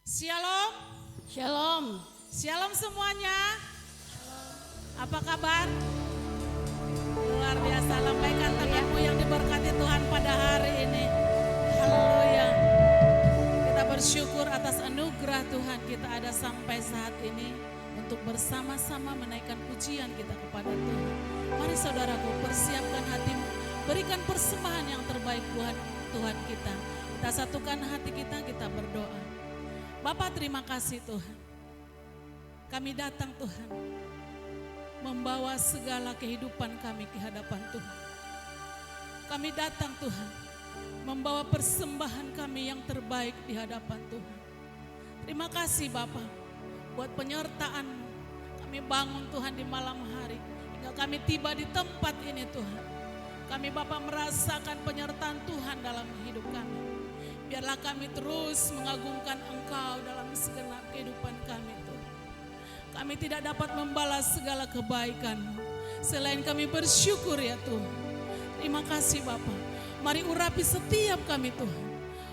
Shalom, Shalom. shalom semuanya. Apa kabar? Luar biasa, lambaikan tanganmu yang diberkati Tuhan pada hari ini. Haleluya. Kita bersyukur atas anugerah Tuhan kita ada sampai saat ini untuk bersama-sama menaikkan pujian kita kepada Tuhan. Mari saudaraku, persiapkan hatimu, berikan persembahan yang terbaik buat Tuhan kita. Kita satukan hati kita berdoa. Bapak, terima kasih Tuhan. Kami datang Tuhan, membawa segala kehidupan kami ke hadapan Tuhan. Kami datang Tuhan, membawa persembahan kami yang terbaik di hadapan Tuhan. Terima kasih Bapak, buat penyertaan-Mu. Kami bangun Tuhan di malam hari, hingga kami tiba di tempat ini Tuhan. Kami Bapak merasakan penyertaan Tuhan dalam hidup kami. Biarlah kami terus mengagungkan Engkau dalam segenap kehidupan kami Tuhan. Kami tidak dapat membalas segala kebaikan-Mu selain kami bersyukur ya Tuhan. Terima kasih Bapa. Mari urapi setiap kami Tuhan.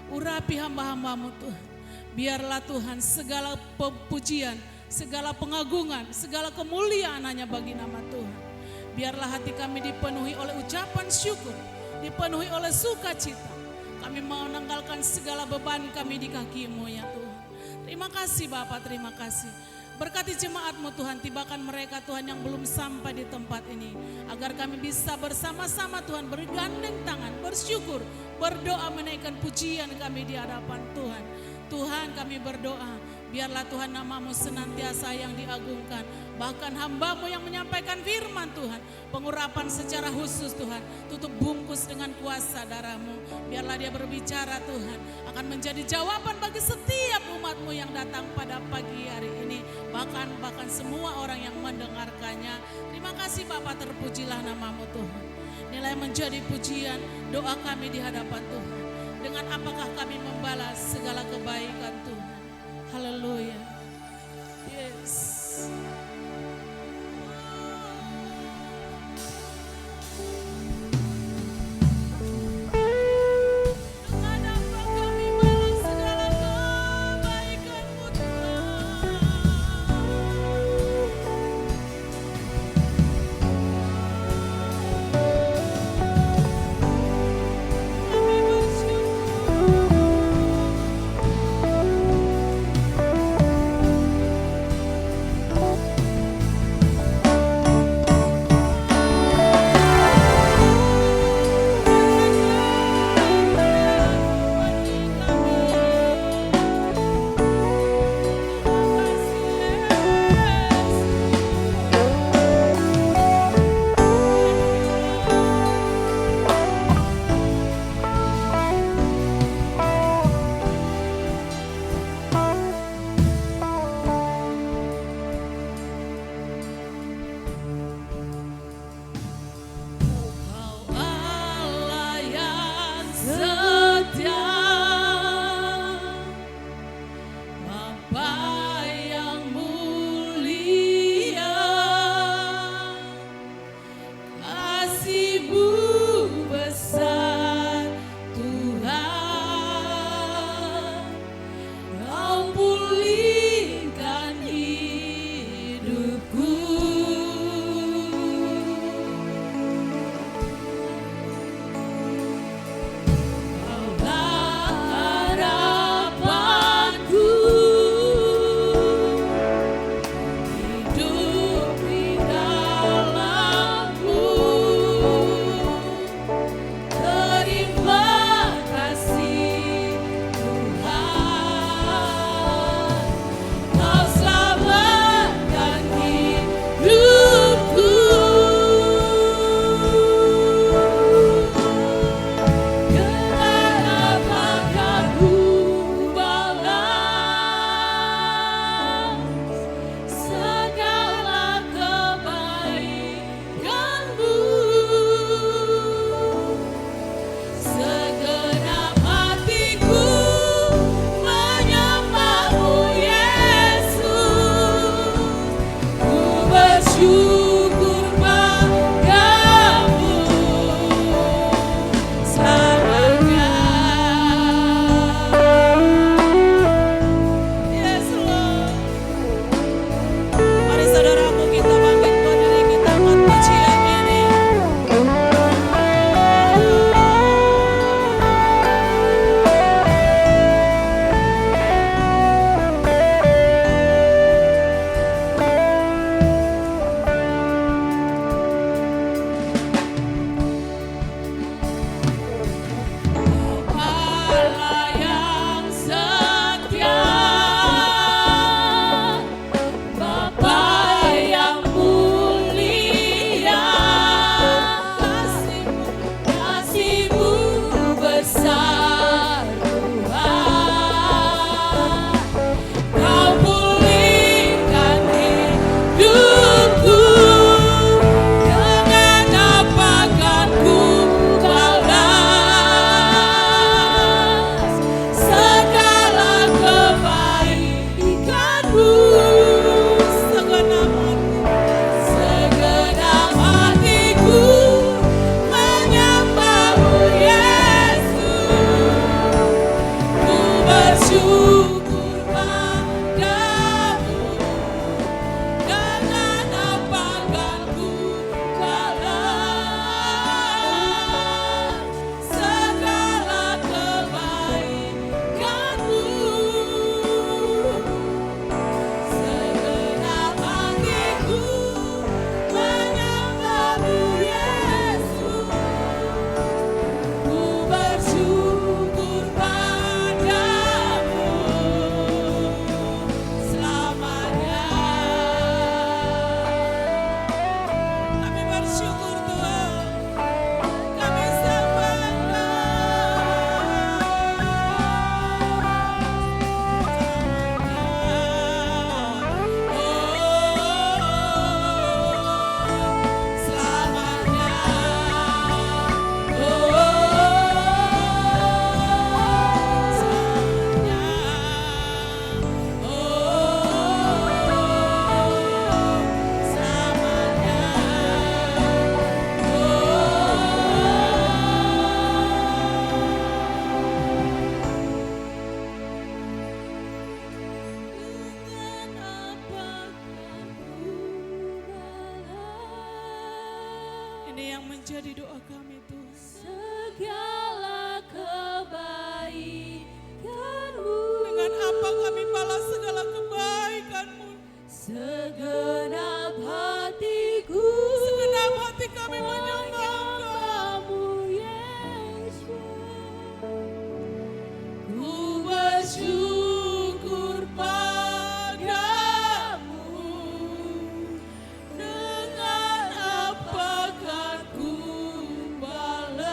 Urapi hamba-hamba-Mu Tuhan. Biarlah Tuhan segala pujian, segala pengagungan, segala kemuliaan hanya bagi nama Tuhan. Biarlah hati kami dipenuhi oleh ucapan syukur, dipenuhi oleh sukacita. Kami mau menanggalkan segala beban kami di kaki-Mu ya Tuhan. Terima kasih Bapak, terima kasih. Berkati jemaat-Mu Tuhan, tibakan mereka Tuhan yang belum sampai di tempat ini. Agar kami bisa bersama-sama Tuhan bergandeng tangan, bersyukur, berdoa menaikkan pujian kami di hadapan Tuhan. Tuhan kami berdoa, biarlah Tuhan nama-Mu senantiasa yang diagungkan. Bahkan hamba-Mu yang menyampaikan firman Tuhan, pengurapan secara khusus Tuhan, tutup bungkus dengan kuasa darah-Mu. Biarlah dia berbicara Tuhan, akan menjadi jawaban bagi setiap umat-Mu yang datang pada pagi hari ini. Bahkan semua orang yang mendengarkannya. Terima kasih Bapak, terpujilah nama-Mu Tuhan. Nilai menjadi pujian doa kami di hadapan Tuhan. Dengan apakah kami membalas segala kebaikan Tuhan. Haleluya. Yes. Ini yang menjadi doa kami Tuhan. Segala kebaikan-Mu. Dengan apa kami balas segala kebaikan-Mu? Segenap hatiku. Segenap hati kami menyembah-Mu, Yesus. Ku bersyukur padamu. Dengan apa kan ku balas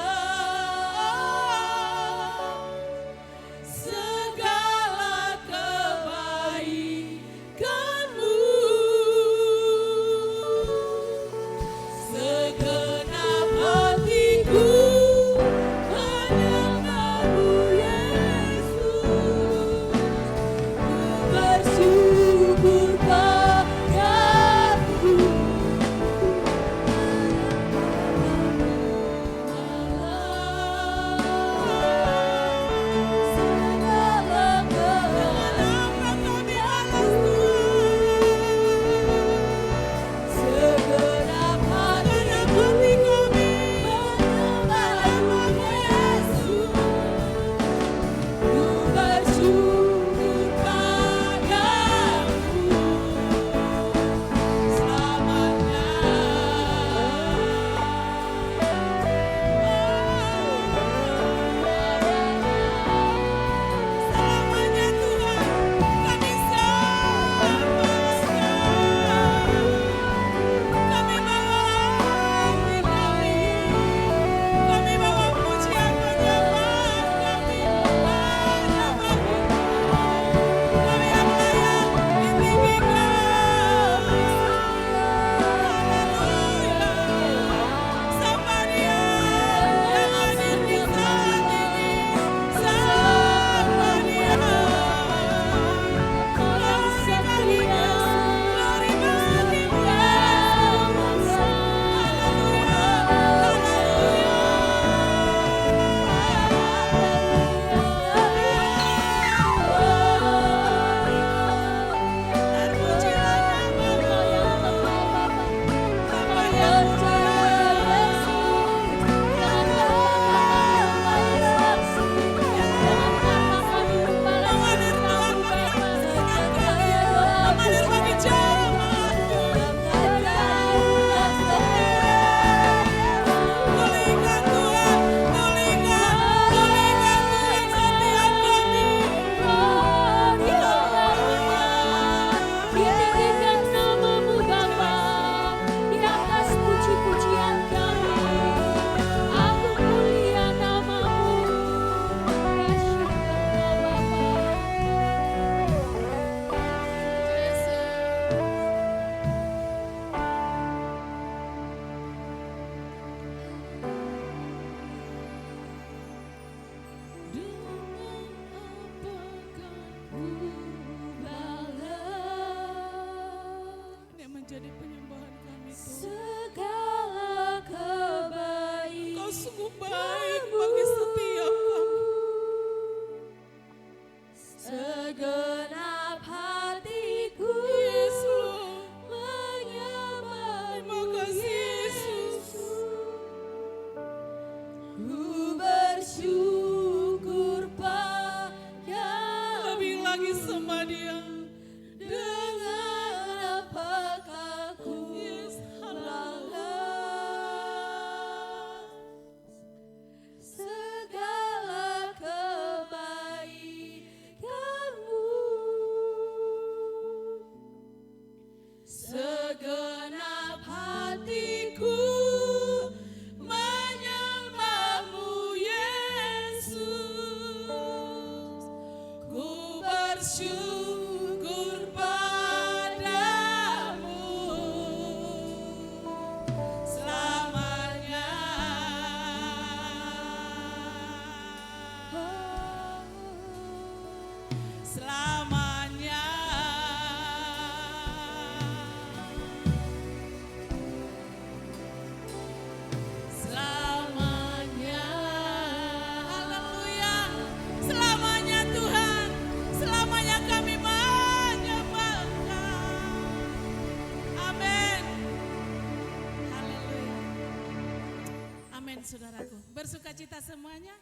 Amin saudaraku. Bersukacita semuanya.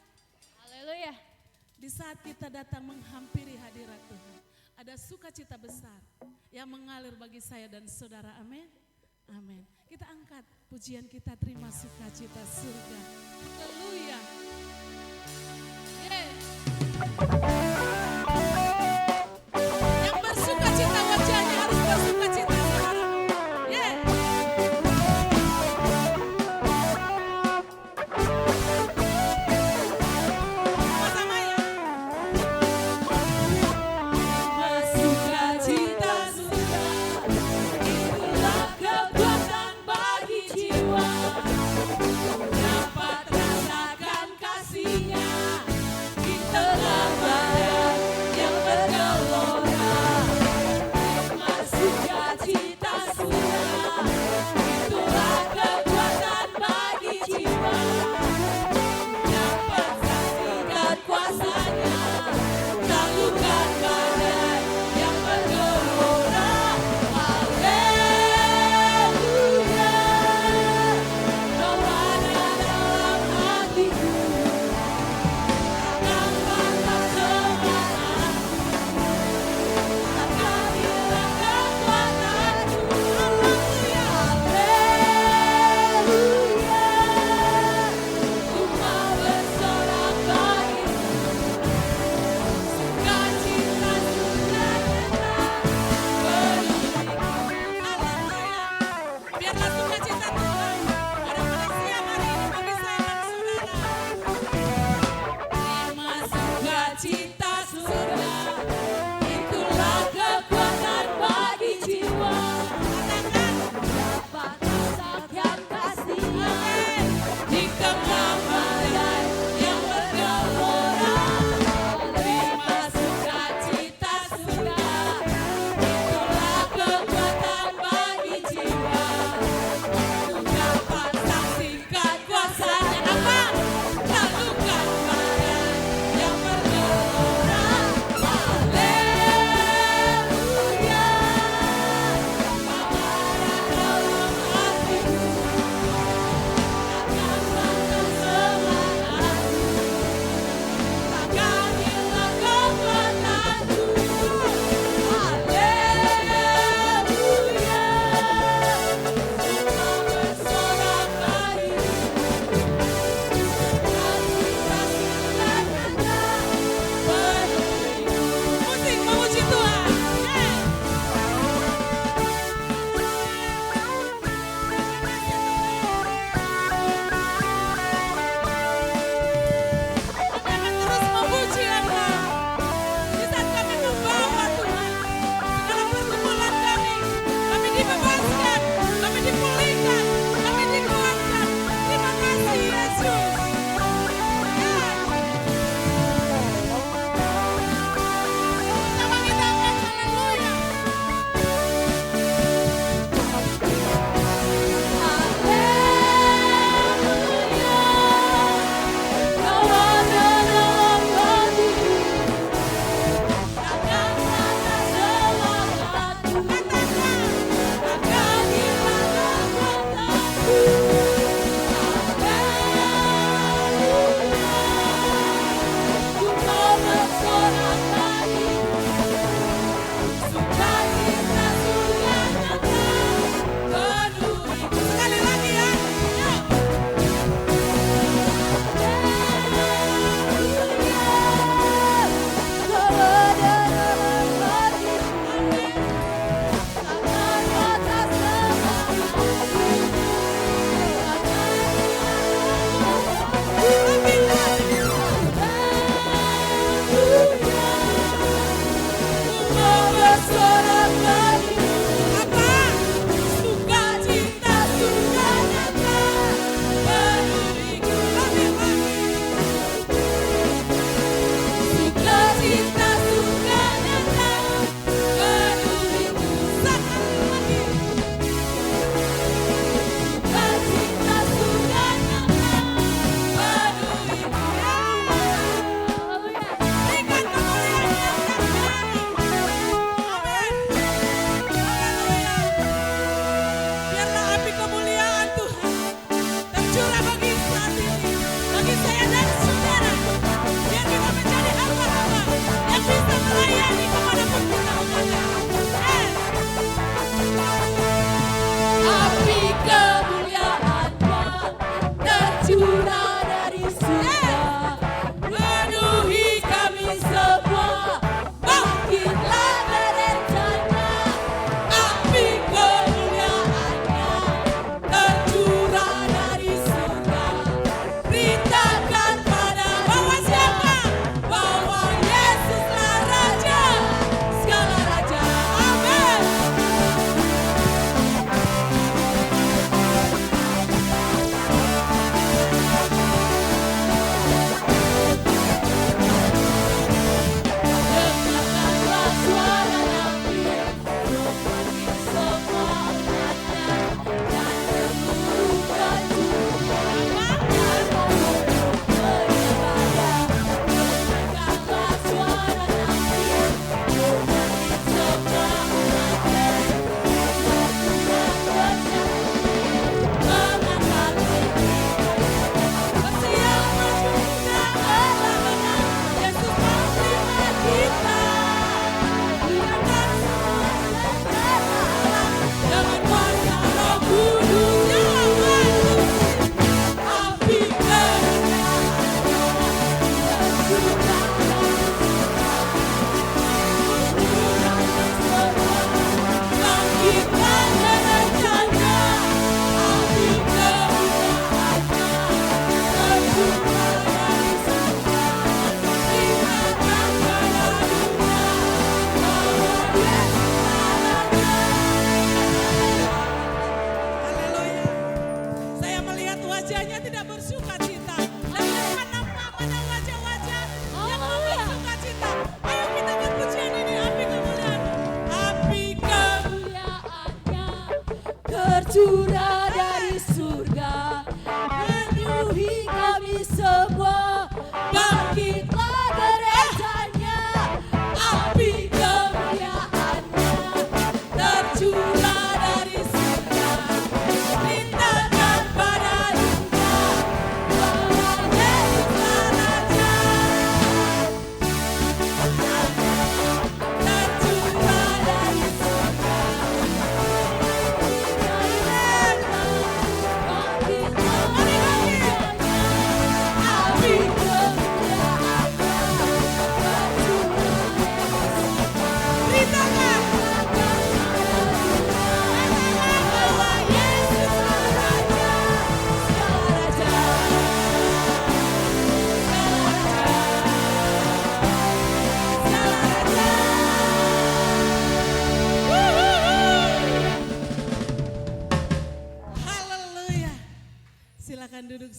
Haleluya. Di saat kita datang menghampiri hadirat Tuhan, ada sukacita besar yang mengalir bagi saya dan saudara. Amin. Amin. Kita angkat pujian kita, terima sukacita surga. Haleluya. Yeay. Yang bersukacita wajahnya harus bersukacita, saudara. Yeay. Sama-sama ya. Sukacita surga, itulah kekuatan bagi jiwa. Dapat rasakan kasih-Nya di tengah badai.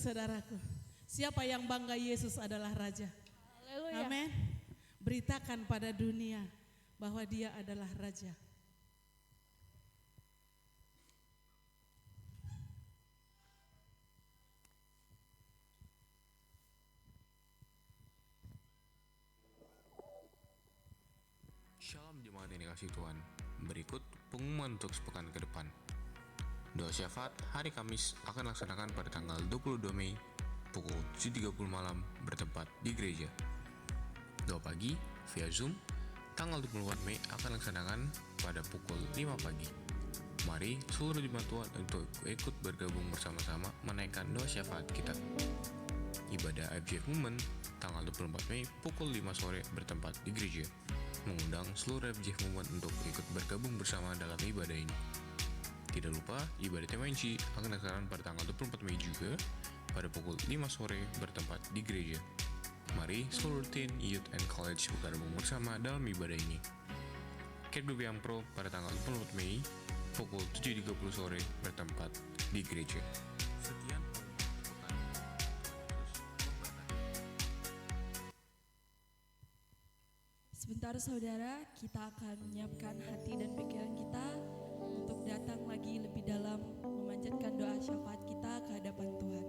Saudaraku, siapa yang bangga Yesus adalah Raja? Haleluya. Amin. Beritakan pada dunia bahwa Dia adalah Raja. Shalom jemaat yang dikasih Tuhan. Berikut pengumuman untuk sepekan ke depan. Doa syafaat hari Kamis akan dilaksanakan pada tanggal 22 Mei pukul 7.30 malam bertempat di gereja. Doa pagi via Zoom tanggal 24 Mei akan dilaksanakan pada pukul 5 pagi. Mari seluruh jemaat Tuhan untuk ikut bergabung bersama-sama menaikkan doa syafaat kita. Ibadah IFJF Movement tanggal 24 Mei pukul 5 sore bertempat di gereja. Mengundang seluruh IFJF Movement untuk ikut bergabung bersama dalam ibadah ini. Tidak lupa, ibadah TMNC akan dilaksanakan pada tanggal 24 Mei juga pada pukul 5 sore bertempat di gereja. Mari seluruh teen, youth, and college bergabung bersama dalam ibadah ini. Kerb yang Pro pada tanggal 24 Mei pukul 7.30 sore bertempat di gereja. Sekian. Sebentar saudara, kita akan menyiapkan hati dan pikiran kita untuk datang lagi lebih dalam memanjatkan doa syafaat kita ke hadapan Tuhan.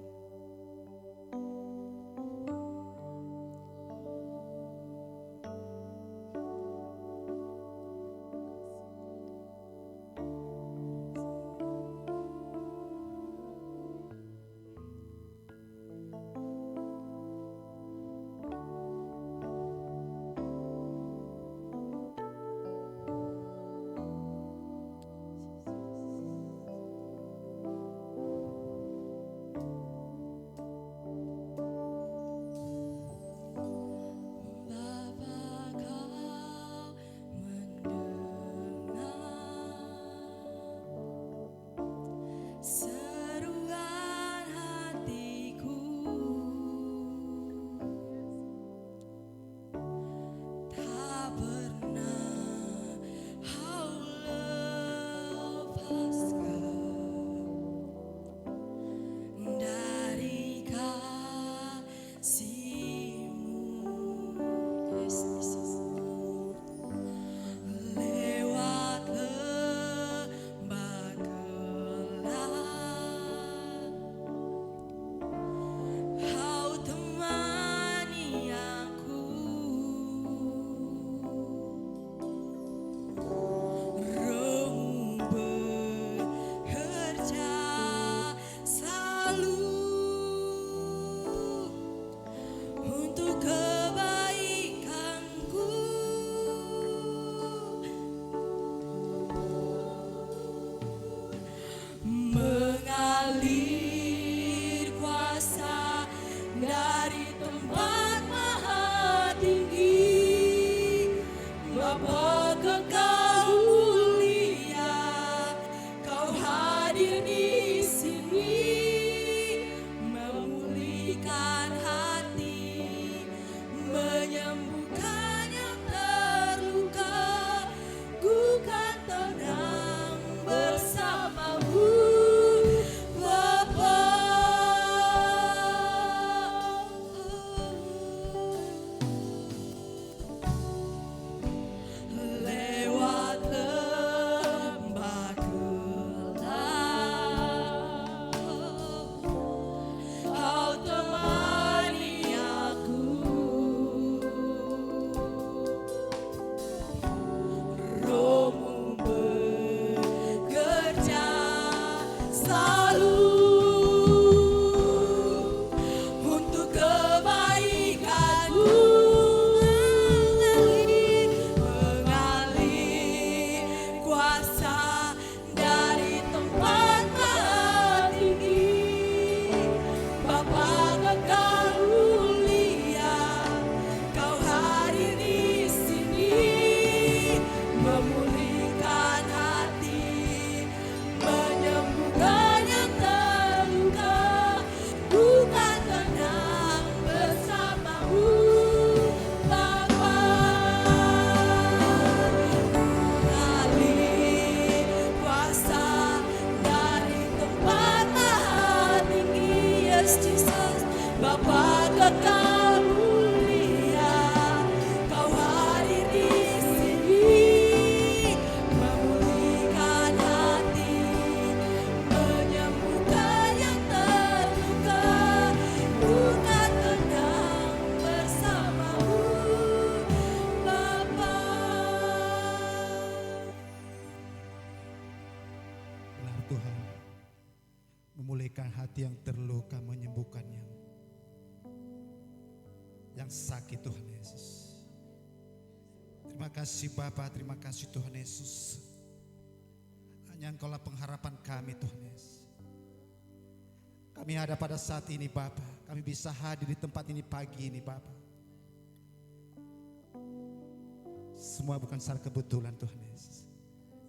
memulihkan hati yang terluka, menyembuhkan yang sakit Tuhan Yesus. Terima kasih Bapa, terima kasih Tuhan Yesus. Hanya Engkaulah pengharapan kami Tuhan Yesus. Kami ada pada saat ini Bapa, kami bisa hadir di tempat ini pagi ini Bapa. Semua bukan secara kebetulan Tuhan Yesus.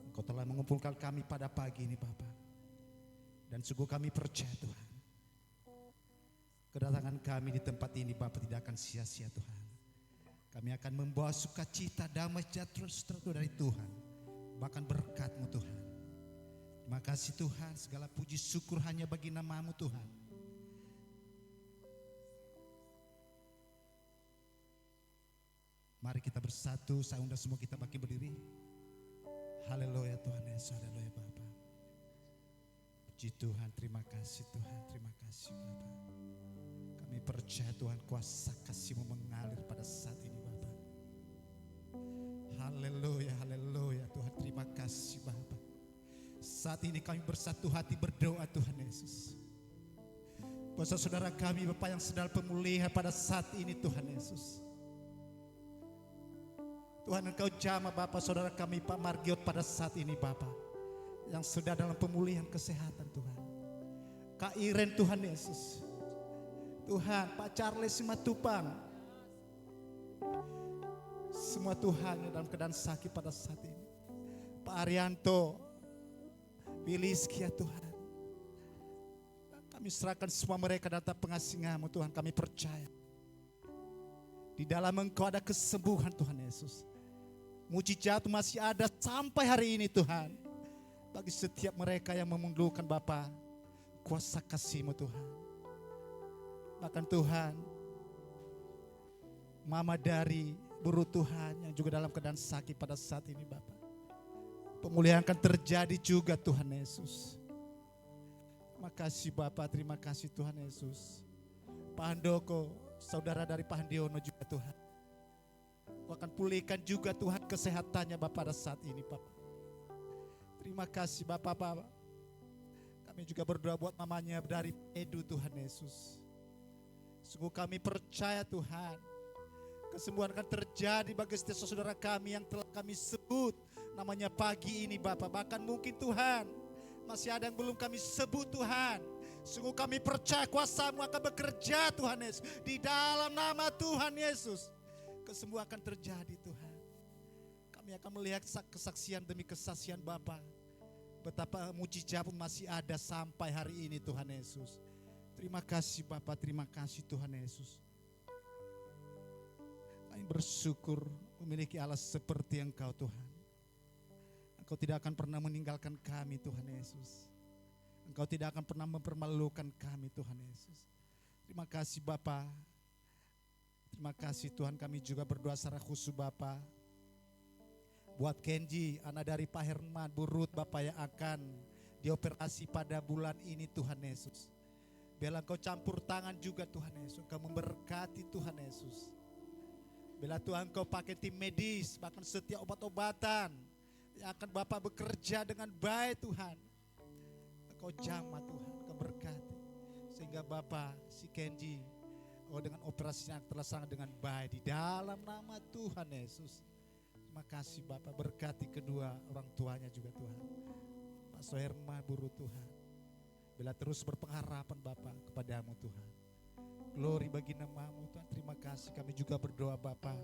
Engkau telah mengumpulkan kami pada pagi ini Bapa. Dan sungguh kami percaya Tuhan, kedatangan kami di tempat ini Bapa tidak akan sia-sia Tuhan. Kami akan membawa sukacita, damai sejahtera dari Tuhan, bahkan berkat-Mu Tuhan. Terima kasih Tuhan, segala puji syukur hanya bagi nama-Mu Tuhan. Mari kita bersatu, saya undang semua kita bangkit berdiri. Haleluya Tuhan Yesus, haleluya Bapa. Puji Tuhan, terima kasih Tuhan, terima kasih Bapa. Kami percaya Tuhan, kuasa kasih-Mu mengalir pada saat ini Bapa. Haleluya, haleluya Tuhan, terima kasih Bapa. Saat ini kami bersatu hati berdoa Tuhan Yesus. Buat saudara kami Bapa yang sedang pemulihan pada saat ini Tuhan Yesus. Tuhan Engkau jamah Bapa saudara kami Pak Margiot pada saat ini Bapa, yang sudah dalam pemulihan kesehatan Tuhan. Kak Iren Tuhan Yesus. Tuhan Pak Charles Simatupang. Semua Tuhan yang dalam keadaan sakit pada saat ini. Pak Arianto, Biliskia Tuhan. Kami serahkan semua mereka data pengasih-Mu Tuhan, kami percaya. Di dalam Engkau ada kesembuhan Tuhan Yesus. Mujizat masih ada sampai hari ini Tuhan. Bagi setiap mereka yang memerlukan Bapa, kuasa kasih-Mu Tuhan. Bahkan Tuhan, Mama dari buruh Tuhan yang juga dalam keadaan sakit pada saat ini Bapa. Pemulihan akan terjadi juga Tuhan Yesus. Terima kasih Bapa, terima kasih Tuhan Yesus. Pak Handoko, saudara dari Pak Handiono juga Tuhan. Kau akan pulihkan juga Tuhan kesehatannya Bapak pada saat ini Bapak. Terima kasih Bapak. Kami juga berdoa buat mamanya dari Edu Tuhan Yesus. Sungguh kami percaya Tuhan, kesembuhan akan terjadi bagi setiap saudara kami yang telah kami sebut namanya pagi ini Bapak. Bahkan mungkin Tuhan masih ada yang belum kami sebut Tuhan. Sungguh kami percaya kuasa-Mu akan bekerja Tuhan Yesus. Di dalam nama Tuhan Yesus, kesembuhan akan terjadi Tuhan. Kami akan melihat kesaksian demi kesaksian Bapa. Betapa mujizat pun masih ada sampai hari ini Tuhan Yesus. Terima kasih Bapa, terima kasih Tuhan Yesus. Kami bersyukur memiliki Allah seperti Engkau Tuhan. Engkau tidak akan pernah meninggalkan kami Tuhan Yesus. Engkau tidak akan pernah mempermalukan kami Tuhan Yesus. Terima kasih Bapa. Terima kasih Tuhan, kami juga berdoa secara khusus Bapa. Buat Kenji, anak dari Pak Herman, Bu Ruth Bapak yang akan dioperasi pada bulan ini Tuhan Yesus. Biarlah Engkau campur tangan juga Tuhan Yesus. Engkau memberkati Tuhan Yesus. Biarlah Tuhan Engkau pakai tim medis, bahkan setiap obat-obatan yang akan Bapak bekerja dengan baik Tuhan. Engkau jamah Tuhan, Engkau berkati. Sehingga Bapak si Kenji dengan operasinya terlaksana dengan baik di dalam nama Tuhan Yesus. Terima kasih Bapak, berkati kedua orang tuanya juga Tuhan. Pak Soherma Buru Tuhan. Bila terus berpengharapan Bapak kepada-Mu Tuhan. Glory bagi nama-Mu Tuhan. Terima kasih, kami juga berdoa Bapak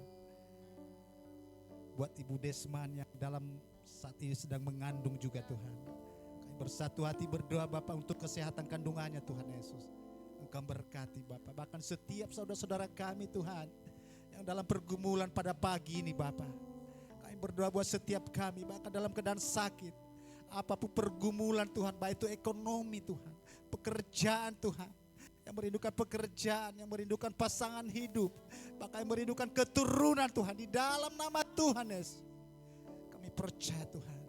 buat Ibu Desman yang dalam saat ini sedang mengandung juga Tuhan. Kami bersatu hati berdoa Bapak untuk kesehatan kandungannya Tuhan Yesus. Engkau berkati Bapak, bahkan setiap saudara-saudara kami Tuhan yang dalam pergumulan pada pagi ini Bapak. Kami berdoa buat setiap kami bahkan dalam keadaan sakit, apapun pergumulan Tuhan, baik itu ekonomi Tuhan, pekerjaan Tuhan, yang merindukan pekerjaan, yang merindukan pasangan hidup, bahkan yang merindukan keturunan Tuhan, di dalam nama Tuhan Yesus. Kami percaya Tuhan,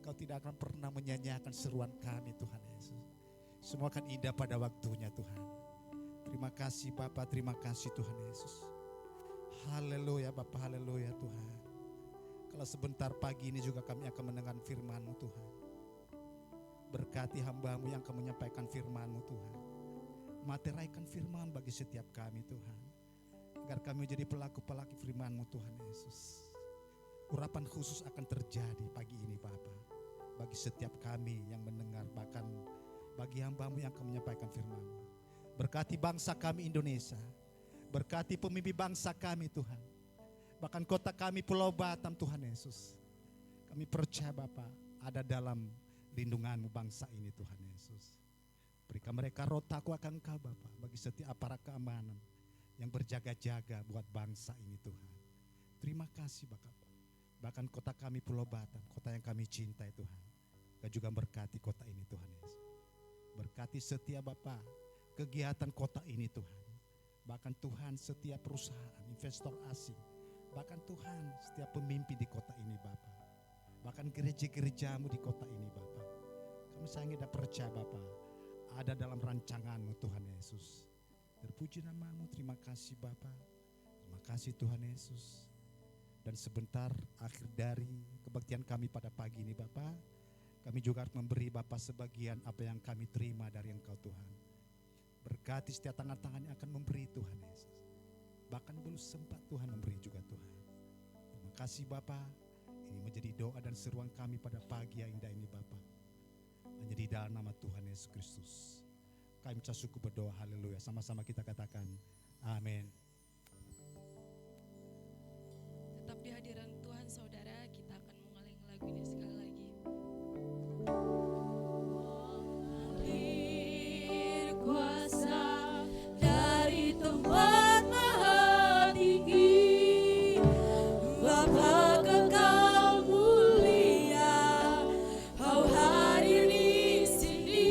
Engkau tidak akan pernah menyanyiakan seruan kami Tuhan Yesus. Semua akan indah pada waktunya Tuhan. Terima kasih Bapak, terima kasih Tuhan Yesus. Haleluya Bapak, haleluya Tuhan. Kalau sebentar pagi ini juga kami akan mendengar firman-Mu Tuhan. Berkati hamba-Mu yang akan menyampaikan firman-Mu Tuhan. Materaikan firman bagi setiap kami Tuhan. Agar kami menjadi pelaku-pelaku firman-Mu Tuhan Yesus. Urapan khusus akan terjadi pagi ini Bapa. Bagi setiap kami yang mendengar, bahkan bagi hamba-Mu yang akan menyampaikan firman-Mu. Berkati bangsa kami Indonesia. Berkati pemimpin bangsa kami Tuhan. Bahkan kota kami Pulau Batam Tuhan Yesus. Kami percaya Bapa ada dalam lindungan-Mu bangsa ini Tuhan Yesus. Berikan mereka roh takwa akan Engkau Bapa. Bagi setiap aparat keamanan yang berjaga-jaga buat bangsa ini Tuhan. Terima kasih Bapak. Bahkan kota kami Pulau Batam, kota yang kami cintai Tuhan. Kau juga berkati kota ini Tuhan Yesus. Berkati setiap Bapak kegiatan kota ini Tuhan. Bahkan Tuhan setiap perusahaan, investor asing. Bahkan Tuhan setiap pemimpin di kota ini Bapak. Bahkan gereja-gereja-Mu di kota ini Bapak. Kami sangat percaya Bapak ada dalam rancangan-Mu Tuhan Yesus. Terpuji nama-Mu, terima kasih Bapak. Terima kasih Tuhan Yesus. Dan sebentar akhir dari kebaktian kami pada pagi ini Bapak, kami juga harus memberi Bapak sebagian apa yang kami terima dari Engkau Tuhan. Berkati setiap tangan-tangan yang akan memberi Tuhan Yesus. Bahkan belum sempat Tuhan memberi juga Tuhan. Terima kasih Bapak. Ini menjadi doa dan seruan kami pada pagi yang indah ini Bapak. Hanya di dalam nama Tuhan Yesus Kristus. Kami ucap syukur berdoa, haleluya. Sama-sama kita katakan, amin. Tetap di hadiran Tuhan saudara, kita akan mengulangi lagu ini sekali lagi. Mengalir kuasa dari tempat maha tinggi, Bapa kekal mulia, Kau hadir di sini,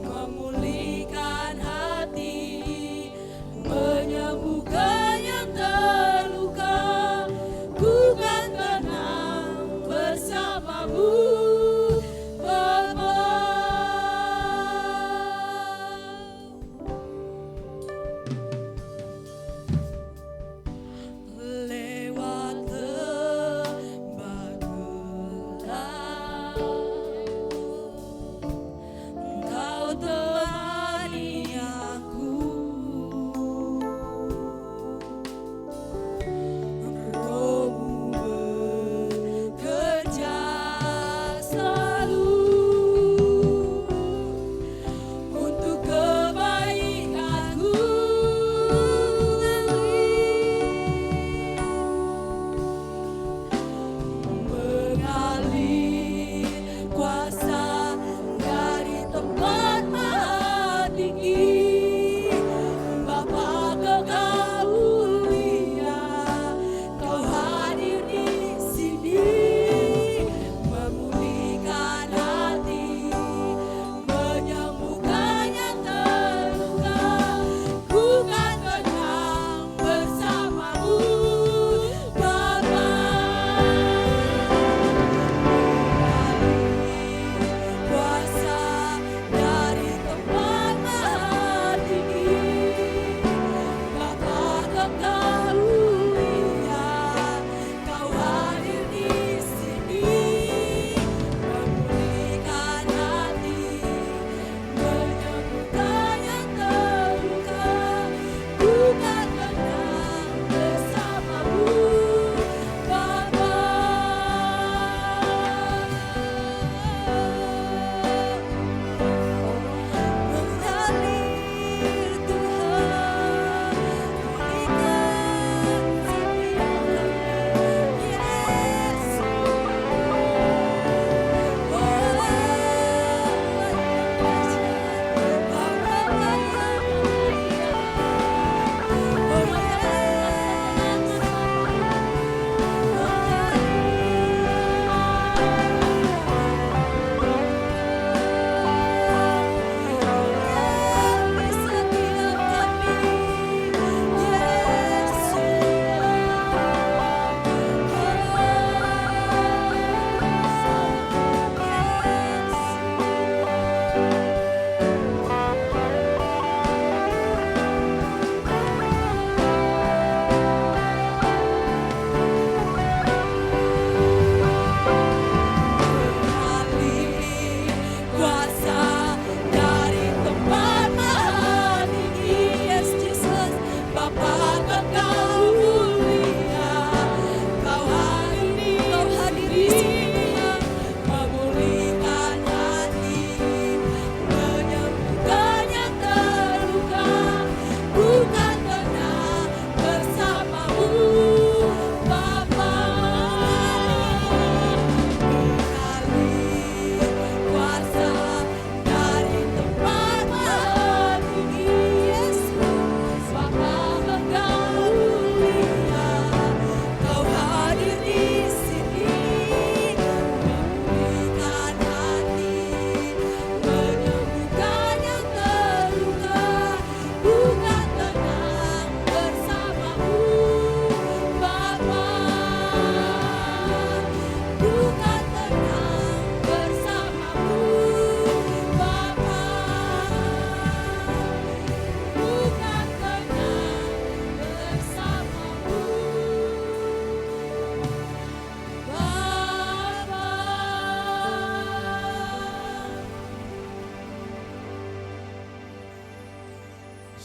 memulihkan hati,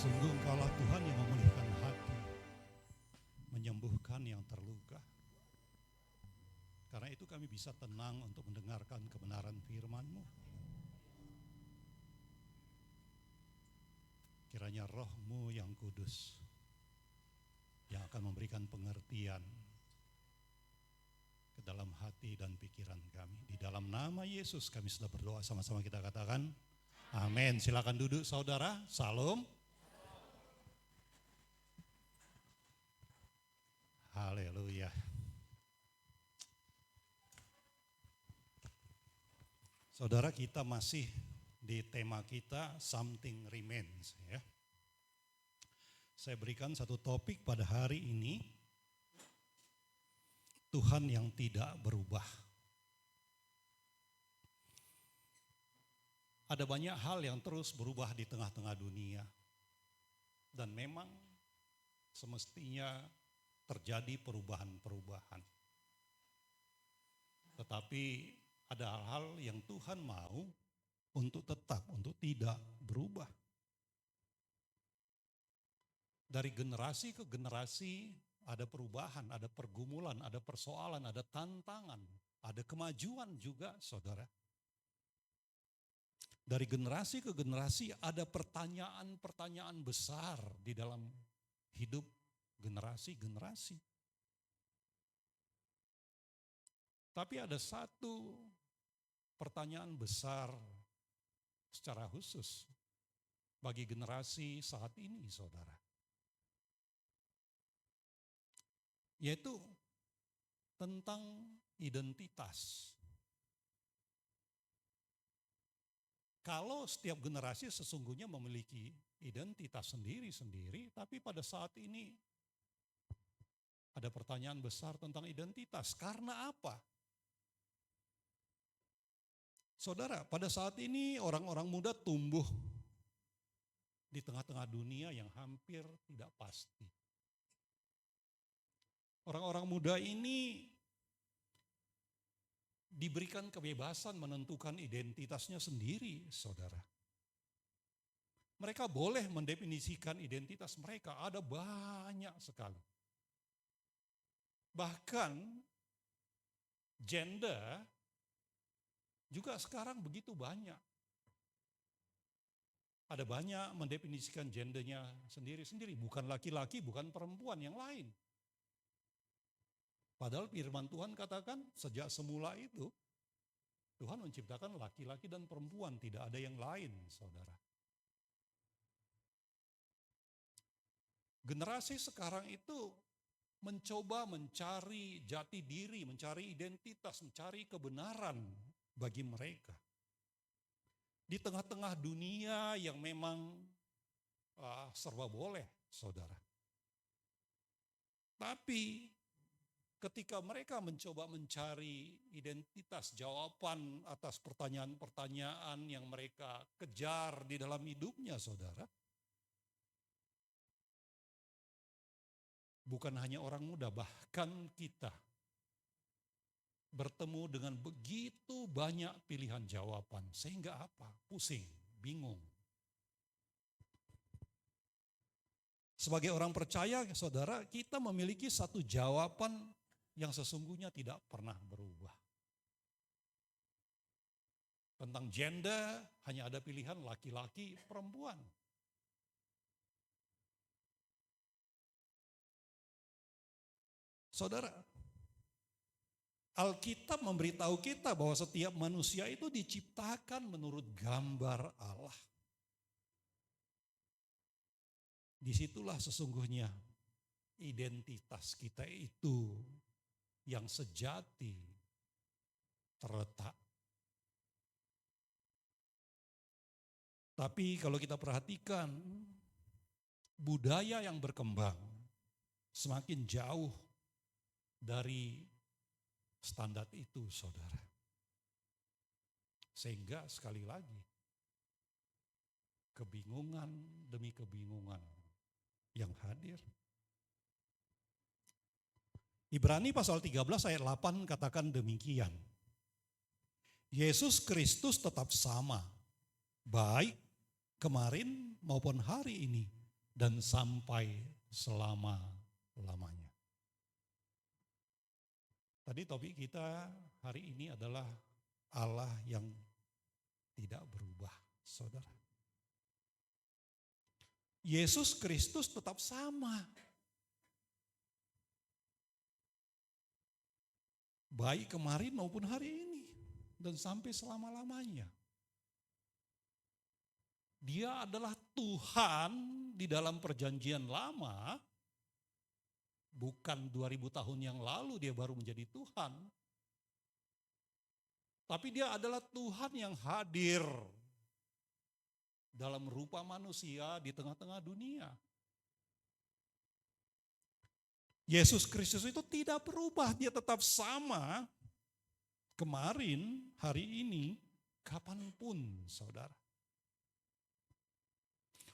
Sungguh Engkaulah Tuhan yang memulihkan hati, menyembuhkan yang terluka. Karena itu kami bisa tenang untuk mendengarkan kebenaran firman-Mu. Kiranya Roh-Mu yang kudus yang akan memberikan pengertian ke dalam hati dan pikiran kami. Di dalam nama Yesus kami sudah berdoa, sama-sama kita katakan amin. Silakan duduk saudara. Salam. Haleluya. Saudara, kita masih di tema kita Something Remains, ya. Saya berikan satu topik pada hari ini, Tuhan yang tidak berubah. Ada banyak hal yang terus berubah di tengah-tengah dunia. Dan memang semestinya terjadi perubahan-perubahan. Tetapi ada hal-hal yang Tuhan mau untuk tetap, untuk tidak berubah. Dari generasi ke generasi ada perubahan, ada pergumulan, ada persoalan, ada tantangan, ada kemajuan juga, saudara. Dari generasi ke generasi ada pertanyaan-pertanyaan besar di dalam hidup generasi-generasi. Tapi ada satu pertanyaan besar secara khusus bagi generasi saat ini, saudara. Yaitu tentang identitas. Kalau setiap generasi sesungguhnya memiliki identitas sendiri-sendiri, tapi pada saat ini ada pertanyaan besar tentang identitas. Karena apa? Saudara, pada saat ini orang-orang muda tumbuh di tengah-tengah dunia yang hampir tidak pasti. Orang-orang muda ini diberikan kebebasan menentukan identitasnya sendiri, saudara. Mereka boleh mendefinisikan identitas mereka, ada banyak sekali. Bahkan gender juga sekarang begitu banyak. Ada banyak mendefinisikan gendernya sendiri-sendiri, bukan laki-laki, bukan perempuan, yang lain. Padahal firman Tuhan katakan sejak semula itu Tuhan menciptakan laki-laki dan perempuan, tidak ada yang lain, saudara. Generasi sekarang itu mencoba mencari jati diri, mencari identitas, mencari kebenaran bagi mereka. Di tengah-tengah dunia yang memang serba boleh, saudara. Tapi ketika mereka mencoba mencari identitas, jawaban atas pertanyaan-pertanyaan yang mereka kejar di dalam hidupnya, saudara. Bukan hanya orang muda, bahkan kita bertemu dengan begitu banyak pilihan jawaban. Sehingga apa? Pusing, bingung. Sebagai orang percaya, saudara, kita memiliki satu jawaban yang sesungguhnya tidak pernah berubah. Tentang gender hanya ada pilihan laki-laki, perempuan. Saudara, Alkitab memberitahu kita bahwa setiap manusia itu diciptakan menurut gambar Allah. Disitulah sesungguhnya identitas kita itu yang sejati terletak. Tapi kalau kita perhatikan, budaya yang berkembang semakin jauh dari standar itu, saudara. Sehingga sekali lagi, kebingungan demi kebingungan yang hadir. Ibrani pasal 13 ayat 8 katakan demikian. Yesus Kristus tetap sama, baik kemarin maupun hari ini, dan sampai selama-lamanya. Tadi topik kita hari ini adalah Allah yang tidak berubah, saudara. Yesus Kristus tetap sama. Baik kemarin maupun hari ini dan sampai selama-lamanya. Dia adalah Tuhan di dalam perjanjian lama, bukan 2000 tahun yang lalu dia baru menjadi Tuhan. Tapi dia adalah Tuhan yang hadir dalam rupa manusia di tengah-tengah dunia. Yesus Kristus itu tidak berubah, dia tetap sama kemarin, hari ini, kapanpun, saudara.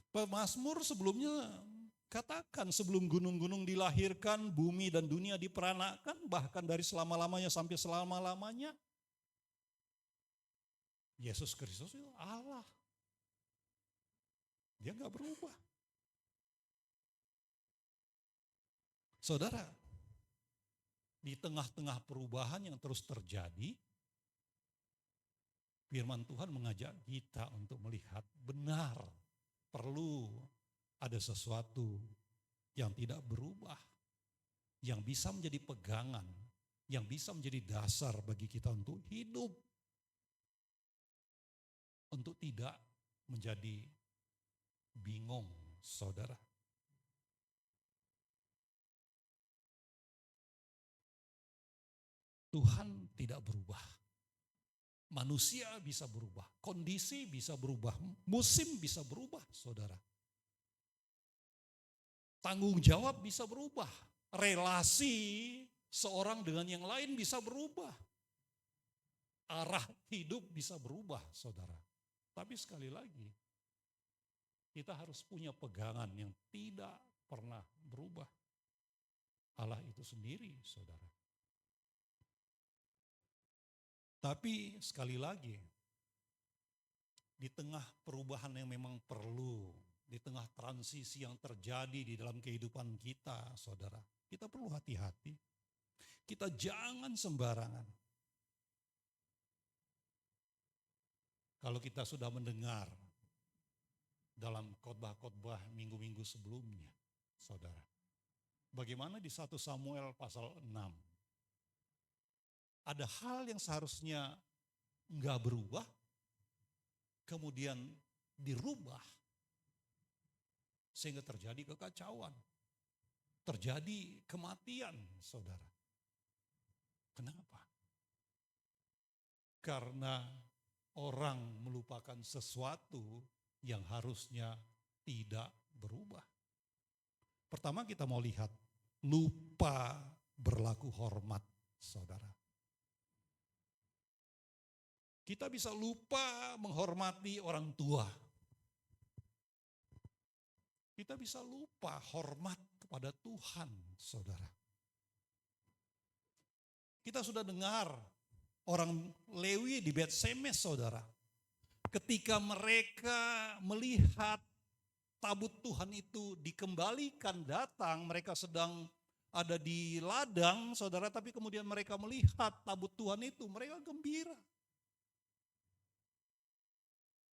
Pemazmur sebelumnya katakan sebelum gunung-gunung dilahirkan, bumi dan dunia diperanakan, bahkan dari selama-lamanya sampai selama-lamanya, Yesus Kristus itu Allah. Dia gak berubah. Saudara, di tengah-tengah perubahan yang terus terjadi, firman Tuhan mengajak kita untuk melihat benar. Perlu ada sesuatu yang tidak berubah, yang bisa menjadi pegangan, yang bisa menjadi dasar bagi kita untuk hidup, untuk tidak menjadi bingung, saudara. Tuhan tidak berubah. Manusia bisa berubah, kondisi bisa berubah, musim bisa berubah, saudara. Tanggung jawab bisa berubah, relasi seorang dengan yang lain bisa berubah. Arah hidup bisa berubah, saudara. Tapi sekali lagi, kita harus punya pegangan yang tidak pernah berubah. Allah itu sendiri, saudara. Tapi sekali lagi, di tengah perubahan yang memang perlu, di tengah transisi yang terjadi di dalam kehidupan kita, saudara, kita perlu hati-hati. Kita jangan sembarangan. Kalau kita sudah mendengar dalam khotbah-khotbah minggu-minggu sebelumnya, saudara, bagaimana di 1 Samuel pasal 6, ada hal yang seharusnya enggak berubah, kemudian dirubah, sehingga terjadi kekacauan, terjadi kematian, saudara. Kenapa? Karena orang melupakan sesuatu yang harusnya tidak berubah. Pertama kita mau lihat, lupa berlaku hormat, saudara. Kita bisa lupa menghormati orang tua. Kita bisa lupa hormat kepada Tuhan, saudara. Kita sudah dengar orang Lewi di Bet-Semes, saudara. Ketika mereka melihat tabut Tuhan itu dikembalikan datang, mereka sedang ada di ladang, saudara, tapi kemudian mereka melihat tabut Tuhan itu, mereka gembira.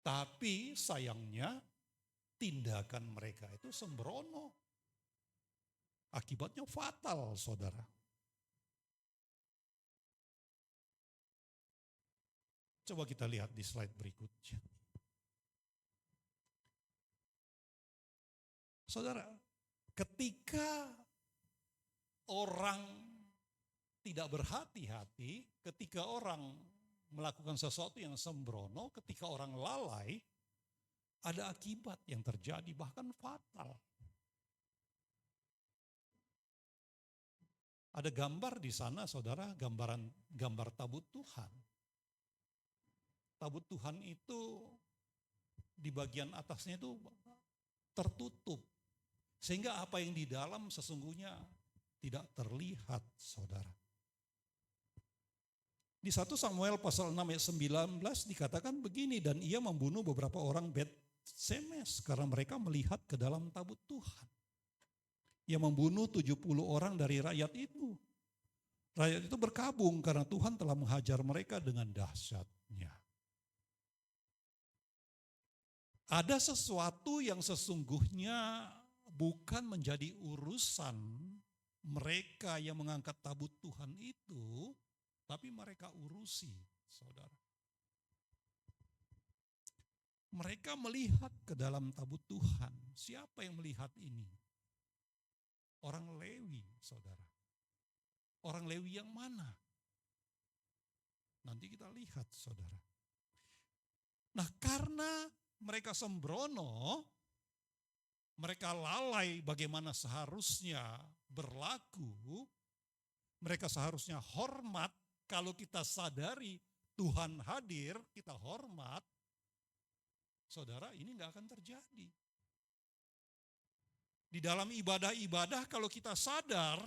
Tapi sayangnya tindakan mereka itu sembrono. Akibatnya fatal, saudara. Coba kita lihat di slide berikutnya. Saudara, ketika orang tidak berhati-hati, ketika orang melakukan sesuatu yang sembrono, ketika orang lalai, ada akibat yang terjadi, bahkan fatal. Ada gambar di sana, saudara, gambar tabut Tuhan. Tabut Tuhan itu di bagian atasnya itu tertutup, sehingga apa yang di dalam sesungguhnya tidak terlihat, saudara. Di 1 Samuel pasal 6 ayat 19 dikatakan begini, dan ia membunuh beberapa orang Semes karena mereka melihat ke dalam tabut Tuhan. Yang membunuh 70 orang dari rakyat itu. Rakyat itu berkabung karena Tuhan telah menghajar mereka dengan dahsyatnya. Ada sesuatu yang sesungguhnya bukan menjadi urusan mereka yang mengangkat tabut Tuhan itu, tapi mereka urusi, saudara. Mereka melihat ke dalam tabut Tuhan. Siapa yang melihat ini? Orang Lewi, saudara. Orang Lewi yang mana? Nanti kita lihat, saudara. Nah, karena mereka sembrono, mereka lalai bagaimana seharusnya berlaku, mereka seharusnya hormat. Kalau kita sadari Tuhan hadir, kita hormat, saudara, ini gak akan terjadi. Di dalam ibadah-ibadah kalau kita sadar,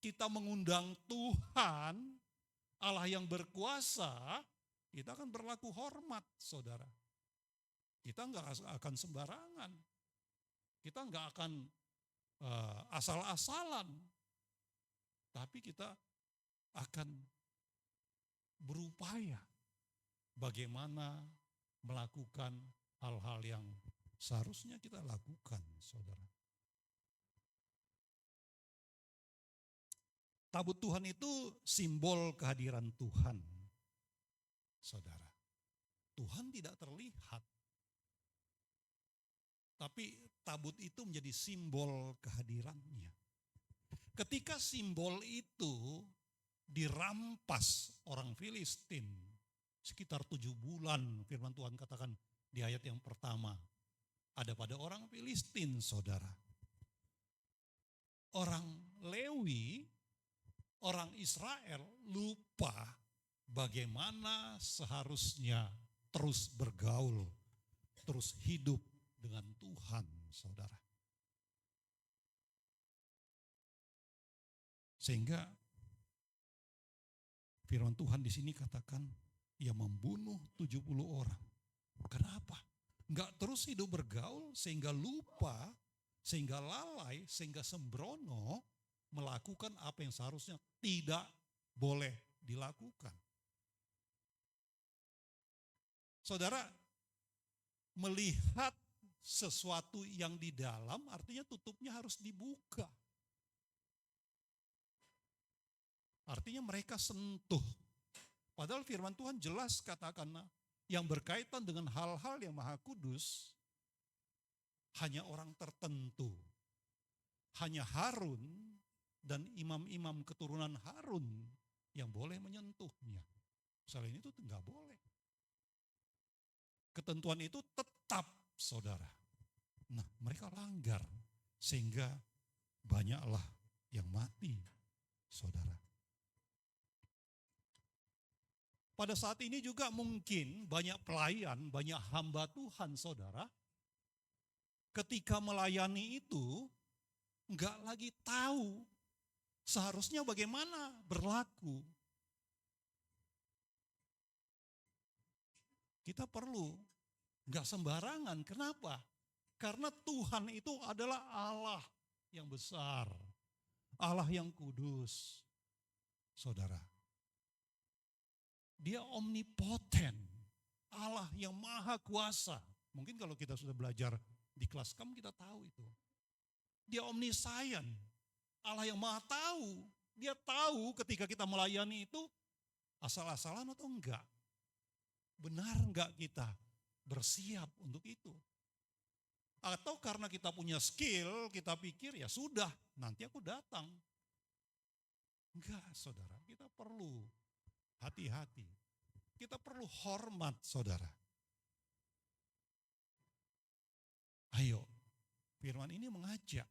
kita mengundang Tuhan, Allah yang berkuasa, kita akan berlaku hormat, saudara. Kita nggak akan sembarangan. Kita nggak akan asal-asalan. Tapi kita akan berupaya bagaimana melakukan hal-hal yang seharusnya kita lakukan, saudara. Tabut Tuhan itu simbol kehadiran Tuhan, saudara. Tuhan tidak terlihat, tapi tabut itu menjadi simbol kehadirannya. Ketika simbol itu dirampas orang Filistin, sekitar 7 bulan firman Tuhan katakan di ayat yang pertama, ada pada orang Filistin, saudara. Orang Lewi, orang Israel lupa bagaimana seharusnya terus bergaul, terus hidup dengan Tuhan, saudara. Sehingga firman Tuhan di sini katakan, ia membunuh 70 orang. Kenapa? Enggak terus hidup bergaul sehingga lupa, sehingga lalai, sehingga sembrono, melakukan apa yang seharusnya tidak boleh dilakukan. Saudara, melihat sesuatu yang di dalam artinya tutupnya harus dibuka. Artinya mereka sentuh. Padahal firman Tuhan jelas katakan yang berkaitan dengan hal-hal yang maha kudus hanya orang tertentu. Hanya Harun dan imam-imam keturunan Harun yang boleh menyentuhnya. Selain itu enggak boleh. Ketentuan itu tetap, saudara. Nah, mereka langgar sehingga banyaklah yang mati, saudara. Pada saat ini juga mungkin banyak pelayan, banyak hamba Tuhan, saudara. Ketika melayani itu enggak lagi tahu seharusnya bagaimana berlaku. Kita perlu enggak sembarangan. Kenapa? Karena Tuhan itu adalah Allah yang besar. Allah yang kudus. Saudara. Dia omnipoten. Allah yang maha kuasa. Mungkin kalau kita sudah belajar di kelas kamu kita tahu itu. Dia omniscient. Allah yang maha tahu. Dia tahu ketika kita melayani itu asal-asalan atau enggak. Benar enggak kita bersiap untuk itu? Atau karena kita punya skill, kita pikir ya sudah, nanti aku datang. Enggak, saudara, kita perlu hati-hati. Kita perlu hormat, saudara. Ayo, firman ini mengajak.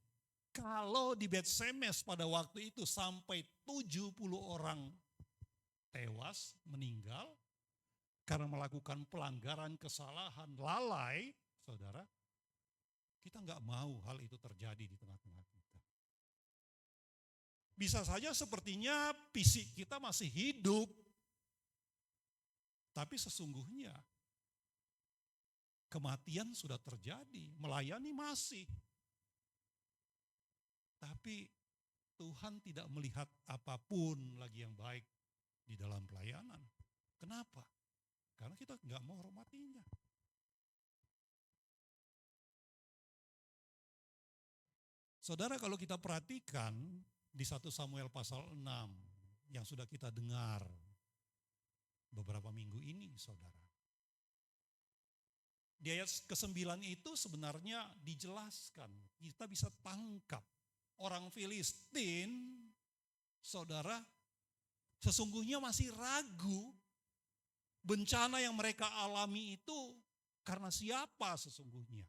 Kalau di Betsemes pada waktu itu sampai 70 orang tewas, meninggal, karena melakukan pelanggaran, kesalahan, lalai, saudara, kita nggak mau hal itu terjadi di tengah-tengah kita. Bisa saja sepertinya fisik kita masih hidup, tapi sesungguhnya Kematian sudah terjadi, melayani masih. Tapi Tuhan tidak melihat apapun lagi yang baik di dalam pelayanan. Kenapa? Karena kita nggak mau menghormatinya. Saudara, kalau kita perhatikan di 1 Samuel pasal 6 yang sudah kita dengar beberapa minggu ini, saudara. Di ayat ke-9 itu sebenarnya dijelaskan, kita bisa tangkap orang Filistin, saudara, sesungguhnya masih ragu bencana yang mereka alami itu karena siapa sesungguhnya.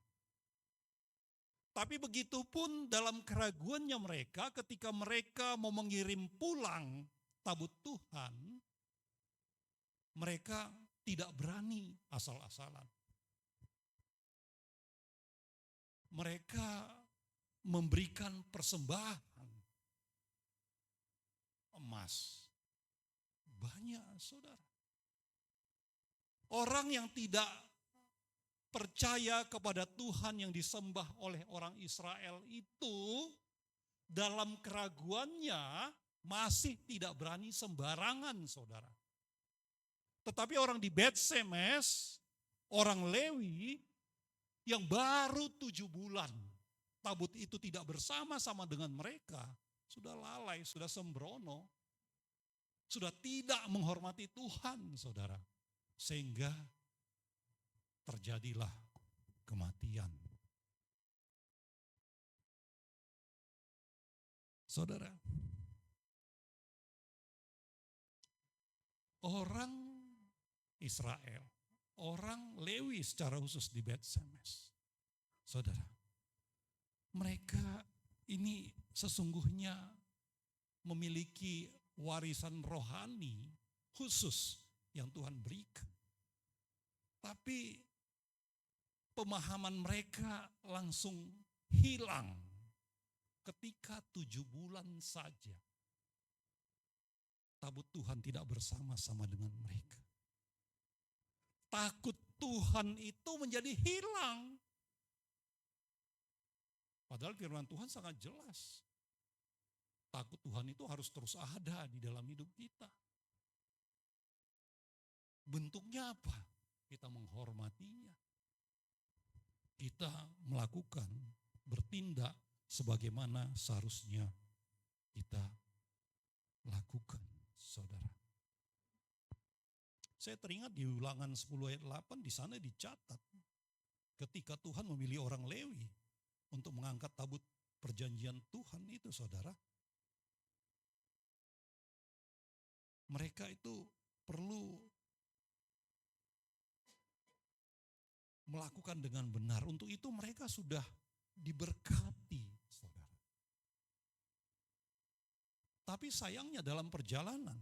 Tapi begitu pun dalam keraguannya mereka ketika mereka mau mengirim pulang tabut Tuhan, mereka tidak berani asal-asalan. Mereka memberikan persembahan emas. Banyak, saudara. Orang yang tidak percaya kepada Tuhan yang disembah oleh orang Israel itu dalam keraguannya masih tidak berani sembarangan, saudara. Tetapi orang di Bet-Semes, orang Lewi yang baru 7 bulan tabut itu tidak bersama-sama dengan mereka, sudah lalai, sudah sembrono, sudah tidak menghormati Tuhan, saudara. Sehingga terjadilah kematian. Saudara, orang Israel, orang Lewi secara khusus di Bet-Semes, saudara, mereka ini sesungguhnya memiliki warisan rohani khusus yang Tuhan berikan. Tapi pemahaman mereka langsung hilang ketika 7 bulan saja tabut Tuhan tidak bersama-sama dengan mereka. Takut Tuhan itu menjadi hilang. Padahal firman Tuhan sangat jelas. Takut Tuhan itu harus terus ada di dalam hidup kita. Bentuknya apa? Kita menghormatinya. Kita melakukan, bertindak sebagaimana seharusnya kita lakukan, saudara. Saya teringat di Ulangan 10 ayat 8, di sana dicatat ketika Tuhan memilih orang Lewi untuk mengangkat tabut perjanjian Tuhan itu, saudara. Mereka itu perlu melakukan dengan benar. Untuk itu mereka sudah diberkati, saudara. Tapi sayangnya dalam perjalanan,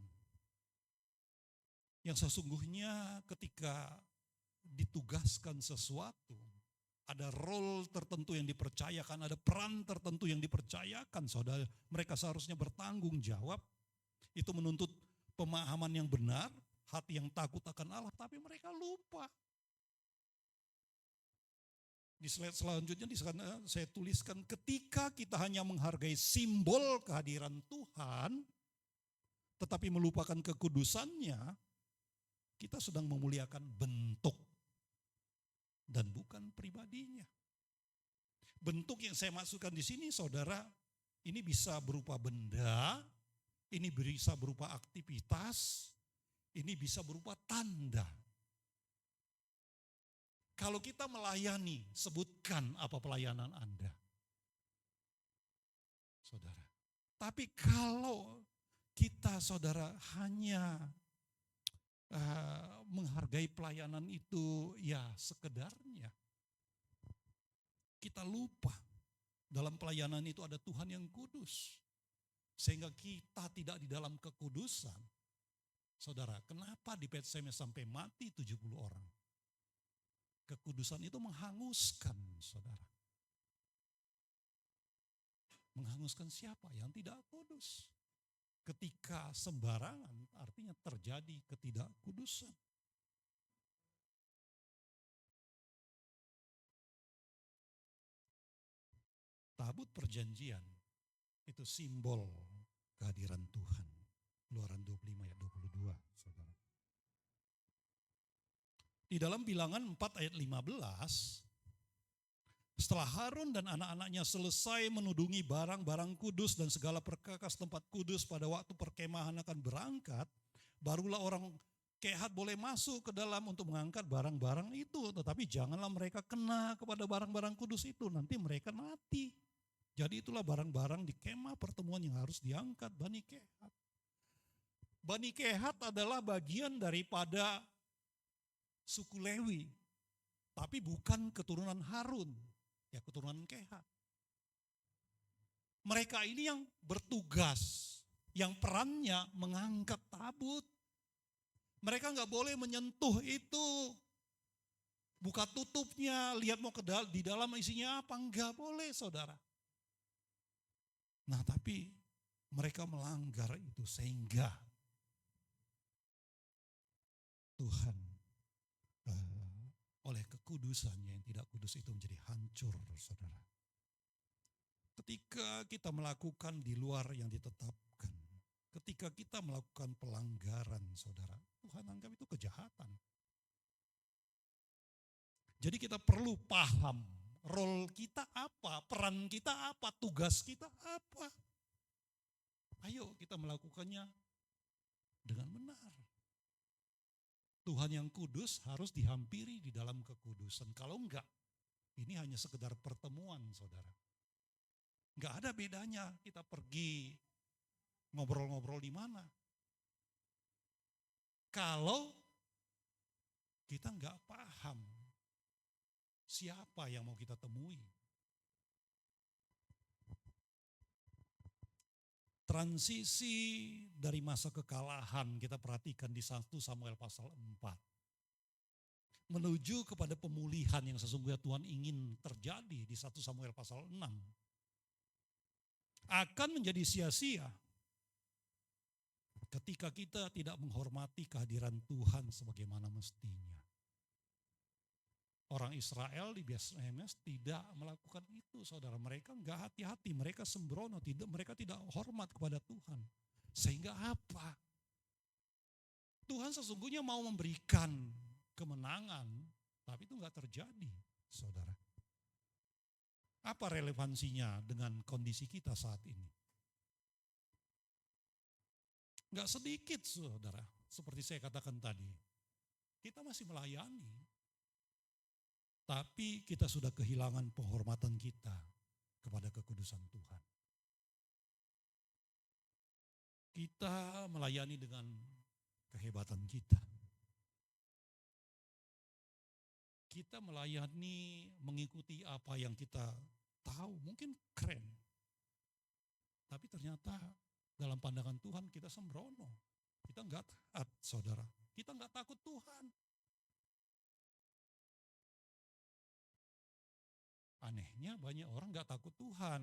yang sesungguhnya ketika ditugaskan sesuatu, ada role tertentu yang dipercayakan, ada peran tertentu yang dipercayakan, saudara. Mereka seharusnya bertanggung jawab. Itu menuntut pemahaman yang benar, hati yang takut akan Allah, tapi mereka lupa. Di slide selanjutnya di sana saya tuliskan, ketika kita hanya menghargai simbol kehadiran Tuhan, tetapi melupakan kekudusannya, kita sedang memuliakan bentuk dan bukan pribadinya. Bentuk yang saya maksudkan di sini, saudara, ini bisa berupa benda, ini bisa berupa aktivitas, ini bisa berupa tanda. Kalau kita melayani, sebutkan apa pelayanan Anda, saudara. Tapi kalau kita, saudara, hanya menghargai pelayanan itu ya sekedarnya, kita lupa dalam pelayanan itu ada Tuhan yang kudus. Sehingga kita tidak di dalam kekudusan. Saudara, kenapa di Bet-Semes sampai mati 70 orang? Kekudusan itu menghanguskan, saudara. Menghanguskan siapa? Yang tidak kudus. Ketika sembarangan artinya terjadi ketidakkudusan. tabut perjanjian itu simbol kehadiran Tuhan. Keluaran 25 ayat 22, saudara. Di dalam Bilangan 4 ayat 15, setelah Harun dan anak-anaknya selesai menudungi barang-barang kudus dan segala perkakas tempat kudus pada waktu perkemahan akan berangkat, barulah orang Kehat boleh masuk ke dalam untuk mengangkat barang-barang itu. Tetapi janganlah mereka kena kepada barang-barang kudus itu, nanti mereka mati. Jadi itulah barang-barang di kemah pertemuan yang harus diangkat, Bani Kehat. Bani Kehat adalah bagian daripada suku Lewi, tapi bukan keturunan Harun, ya keturunan Kehat. Mereka ini yang bertugas, yang perannya mengangkat tabut. Mereka nggak boleh menyentuh itu, buka tutupnya, lihat mau di dalam isinya apa, nggak boleh saudara. Nah tapi mereka melanggar itu sehingga Tuhan oleh kekudusannya yang tidak kudus itu menjadi hancur, saudara. Ketika kita melakukan di luar yang ditetapkan, ketika kita melakukan pelanggaran, saudara, Tuhan anggap itu kejahatan. Jadi kita perlu paham role kita apa, peran kita apa, tugas kita apa. Ayo kita melakukannya dengan benar. Tuhan yang kudus harus dihampiri di dalam kekudusan. Kalau enggak, ini hanya sekedar pertemuan, saudara. Enggak ada bedanya kita pergi ngobrol-ngobrol di mana. Kalau kita enggak paham siapa yang mau kita temui. Transisi dari masa kekalahan kita perhatikan di 1 Samuel pasal 4. Menuju kepada pemulihan yang sesungguhnya Tuhan ingin terjadi di 1 Samuel pasal 6. Akan menjadi sia-sia ketika kita tidak menghormati kehadiran Tuhan sebagaimana mestinya. Orang Israel di Betlehem tidak melakukan itu, saudara. Mereka enggak hati-hati, mereka sembrono, mereka tidak hormat kepada Tuhan. Sehingga apa? Tuhan sesungguhnya mau memberikan kemenangan, tapi itu enggak terjadi, saudara. Apa relevansinya dengan kondisi kita saat ini? Enggak sedikit, saudara. Seperti saya katakan tadi, kita masih melayani. Tapi kita sudah kehilangan penghormatan kita kepada kekudusan Tuhan. Kita melayani dengan kehebatan kita. Kita melayani mengikuti apa yang kita tahu, mungkin keren. Tapi ternyata dalam pandangan Tuhan kita sembrono. Kita enggak taat, saudara. Kita enggak takut Tuhan. Anehnya banyak orang gak takut Tuhan.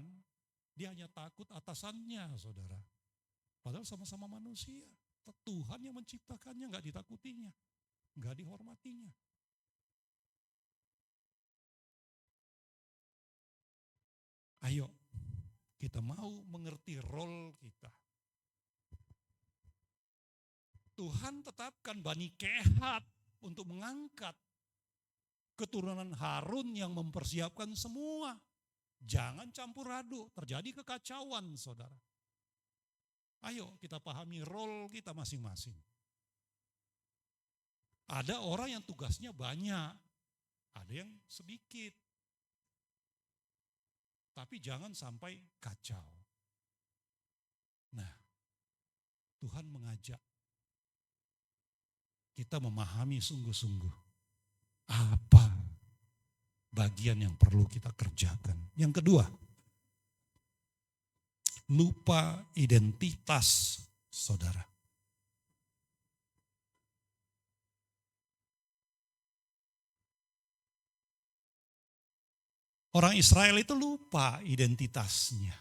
Dia hanya takut atasannya, saudara. Padahal sama-sama manusia. Tuhan yang menciptakannya gak ditakutinya. Gak dihormatinya. Ayo, kita mau mengerti role kita. Tuhan tetapkan Bani Kehat untuk mengangkat keturunan Harun yang mempersiapkan semua. Jangan campur aduk, terjadi kekacauan, saudara. Ayo kita pahami role kita masing-masing. Ada orang yang tugasnya banyak, ada yang sedikit. Tapi jangan sampai kacau. Nah, Tuhan mengajak kita memahami sungguh-sungguh apa bagian yang perlu kita kerjakan. Yang kedua, lupa identitas saudara. Orang Israel itu lupa identitasnya.